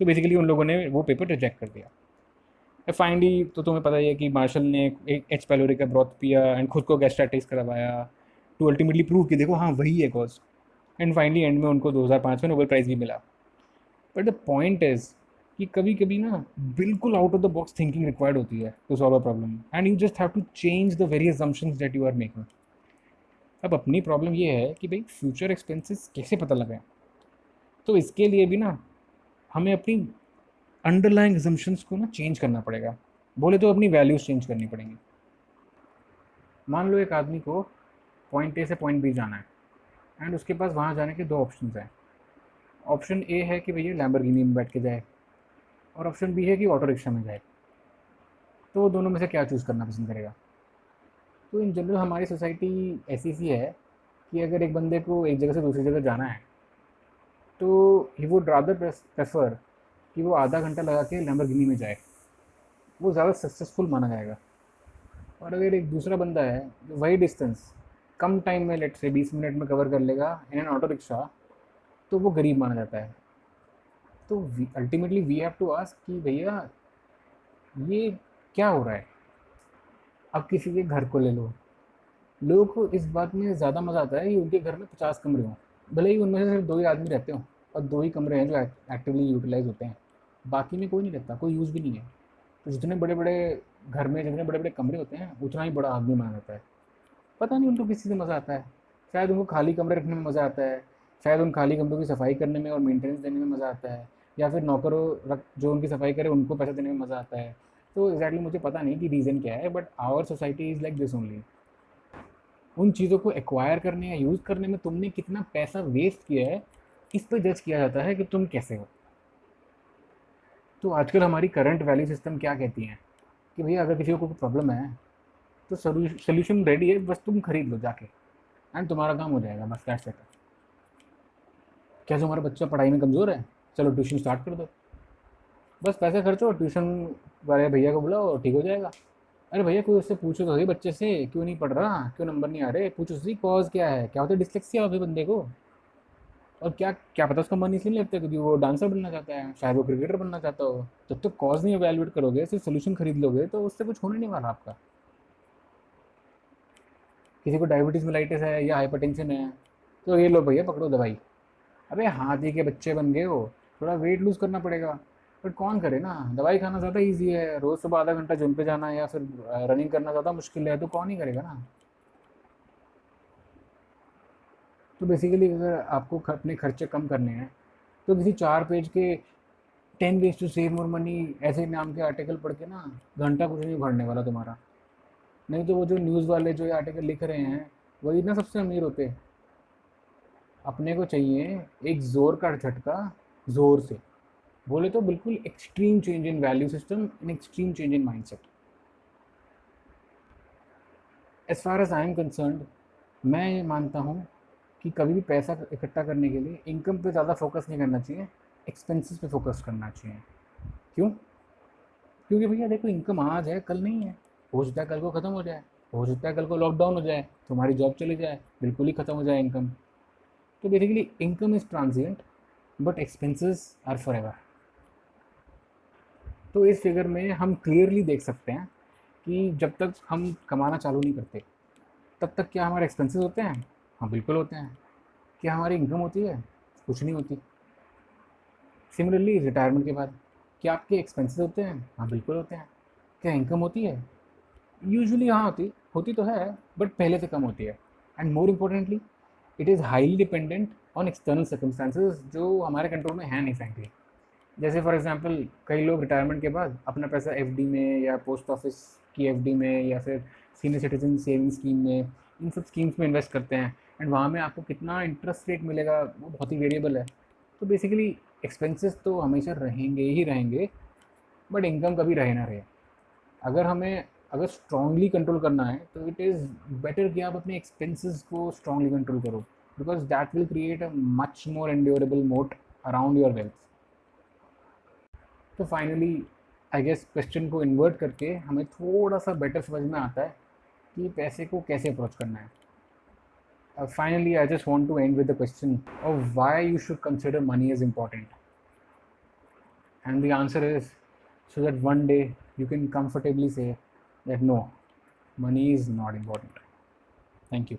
तो बेसिकली उन लोगों ने वो पेपर रिजेक्ट कर दिया. फाइनली तो तुम्हें पता ही है कि मार्शल ने एक एच पाइलोरी का ब्रॉथ पिया एंड खुद को गैस्ट्राइटिस करवाया टू अल्टीमेटली प्रूव कि देखो हाँ वही है कॉज. एंड फाइनली एंड में उनको 2005 में नोबेल प्राइज़ भी मिला. बट द पॉइंट इज़ कि कभी कभी ना बिल्कुल out of the box thinking required होती है to solve a problem, and you just have to change the very assumptions that you are making. अब अपनी प्रॉब्लम ये है कि भाई फ्यूचर एक्सपेंसेस कैसे पता लगाएं. तो इसके लिए भी ना हमें अपनी अंडरलाइंग assumptions को ना चेंज करना पड़ेगा. बोले तो अपनी वैल्यूज़ चेंज करनी पड़ेंगी. मान लो एक आदमी को पॉइंट ए से पॉइंट बी जाना है, एंड उसके पास वहाँ जाने के दो ऑप्शन हैं. ऑप्शन ए है कि भैया लैम्बोर्गिनी में बैठ के जाए, और ऑप्शन बी है कि ऑटो रिक्शा में जाए. तो वो दोनों में से क्या चूज़ करना पसंद करेगा. तो इन जनरल हमारी सोसाइटी ऐसी सी है कि अगर एक बंदे को एक जगह से दूसरी जगह जाना है तो ही वुड रादर प्रेफर कि वो आधा घंटा लगा के लैम्बोर्गिनी में जाए, वो ज़्यादा सक्सेसफुल माना जाएगा. और अगर एक दूसरा बंदा है जो वही डिस्टेंस कम टाइम में, लेट से 20 मिनट में कवर कर लेगा इन एन ऑटो रिक्शा, तो वो गरीब माना जाता है. तो ultimately we have to ask कि भैया ये क्या हो रहा है. अब किसी के घर को ले लो, लोगों को इस बात में ज़्यादा मज़ा आता है कि उनके घर में 50 कमरे हों, भले ही उनमें से सिर्फ 2 ही आदमी रहते हो और 2 ही कमरे हैं जो एक्टिवली यूटिलाइज़ होते हैं, बाकी में कोई नहीं रहता, कोई यूज़ भी नहीं है। तो जितने बड़े-बड़े घर में जितने बड़े-बड़े कमरे होते हैं, उतना ही बड़ा आदमी माना जाता है। पता नहीं उनको किस चीज़ से मज़ा आता है। शायद उनको खाली कमरे रखने में मज़ा आता है, शायद उन खाली कमरों की सफाई करने में और मेंटेनेंस देने में मज़ा आता है, या फिर नौकरों रख जो उनकी सफाई करे उनको पैसा देने में मज़ा आता है। तो एग्ज़ैक्टली मुझे पता नहीं कि रीज़न क्या है, but our society is like this only. उन चीज़ों को एक्वायर करने या यूज़ करने में तुमने कितना पैसा वेस्ट किया है, इस पे जज किया जाता है कि तुम कैसे हो। तो आजकल हमारी करंट वैल्यू सिस्टम क्या कहती हैं कि भैया अगर किसी को कोई प्रॉब्लम है तो सोल्यूशन रेडी है, बस तुम खरीद लो जाके एंड तुम्हारा काम हो जाएगा, बस दैट्स इट। क्या तुम्हारा बच्चा पढ़ाई में कमज़ोर है, चलो ट्यूशन स्टार्ट कर दो, बस पैसे खर्चो, ट्यूशन वाले भैया को बुलाओ, ठीक हो जाएगा। अरे भैया कोई उससे पूछो तो सही, बच्चे से क्यों नहीं पढ़ रहा, क्यों नंबर नहीं आ रहे, पूछो तो सही कॉज क्या है, क्या होता है डिस्लेक्सिया होती है बंदे को, और क्या क्या पता उसका मन इसलिए नहीं लगता क्योंकि वो डांसर बनना चाहता है, शायद वो क्रिकेटर बनना चाहता हो। जब तक कॉज नहीं एवेलुएट करोगे, सिर्फ सोल्यूशन खरीद लोगे, तो उससे कुछ होने नहीं वाला आपका। किसी को डायबिटीज़ मेलाइटिस है या हाइपरटेंशन है, तो ये लो भैया पकड़ो दवाई। अबे हाथी के बच्चे बन गए हो, थोड़ा वेट लूज़ करना पड़ेगा, बट कौन करे ना, दवाई खाना ज़्यादा ईजी है, रोज़ सुबह आधा घंटा जिम पे जाना या फिर रनिंग करना ज़्यादा मुश्किल है, तो कौन ही करेगा ना। तो बेसिकली अगर आपको अपने खर्चे कम करने हैं, तो किसी 4 पेज के 10 ways to save more money ऐसे नाम के आर्टिकल पढ़ के ना घंटा कुछ नहीं भरने वाला तुम्हारा। नहीं तो वो जो न्यूज़ वाले जो ये आर्टिकल लिख रहे हैं, वही ना सबसे अमीर होते। अपने को चाहिए एक ज़ोर का झटका, ज़ोर से बोले तो बिल्कुल extreme change in value system, in extreme change in mindset. As far as I am concerned, मैं ये मानता हूँ कि कभी भी पैसा इकट्ठा करने के लिए इनकम पे ज़्यादा फोकस नहीं करना चाहिए, एक्सपेंसेस पे फोकस करना चाहिए। क्यों? क्योंकि भैया देखो, इनकम आज है कल नहीं है, हो सकता है कल को ख़त्म हो जाए, हो सकता है कल को लॉकडाउन हो जाए, तुम्हारी जॉब चली जाए, बिल्कुल ही ख़त्म हो जाए इनकम। तो basically income is transient, but expenses are for ever. तो इस फिगर में हम क्लियरली देख सकते हैं कि जब तक हम कमाना चालू नहीं करते, तब तक क्या हमारे एक्सपेंसेस होते हैं? हाँ बिल्कुल होते हैं। क्या हमारी इनकम होती है? कुछ नहीं होती। सिमिलरली रिटायरमेंट के बाद क्या आपके एक्सपेंसेस होते हैं? हाँ बिल्कुल होते हैं। क्या इनकम होती है? यूजुअली हाँ होती होती तो है, बट पहले से कम होती है। And more importantly, it is highly dependent on external circumstances जो हमारे कंट्रोल में है नहीं फ्रेंकली। जैसे फॉर एग्जांपल कई लोग रिटायरमेंट के बाद अपना पैसा एफडी में या पोस्ट ऑफिस की एफडी में या फिर सीनियर सिटीजन सेविंग स्कीम में, इन सब स्कीम्स में इन्वेस्ट करते हैं, एंड वहाँ में आपको कितना इंटरेस्ट रेट मिलेगा वो बहुत ही वेरिएबल है। तो बेसिकली एक्सपेंसेस तो हमेशा रहेंगे ही रहेंगे, बट इनकम कभी रहे ना रहे। अगर हमें अगर स्ट्रांगली कंट्रोल करना है तो इट इज़ बेटर कि आप अपने एक्सपेंसेस को स्ट्रांगली कंट्रोल करो, because that will create a much more endurable moat around your wealth. तो फाइनली आई गेस क्वेश्चन को इन्वर्ट करके हमें थोड़ा सा बेटर समझ में आता है कि पैसे को कैसे अप्रोच करना है। Finally, I just want to end with the question of why you should consider money as important. And the answer is so that one day you can comfortably say that no, money is not important. Thank you.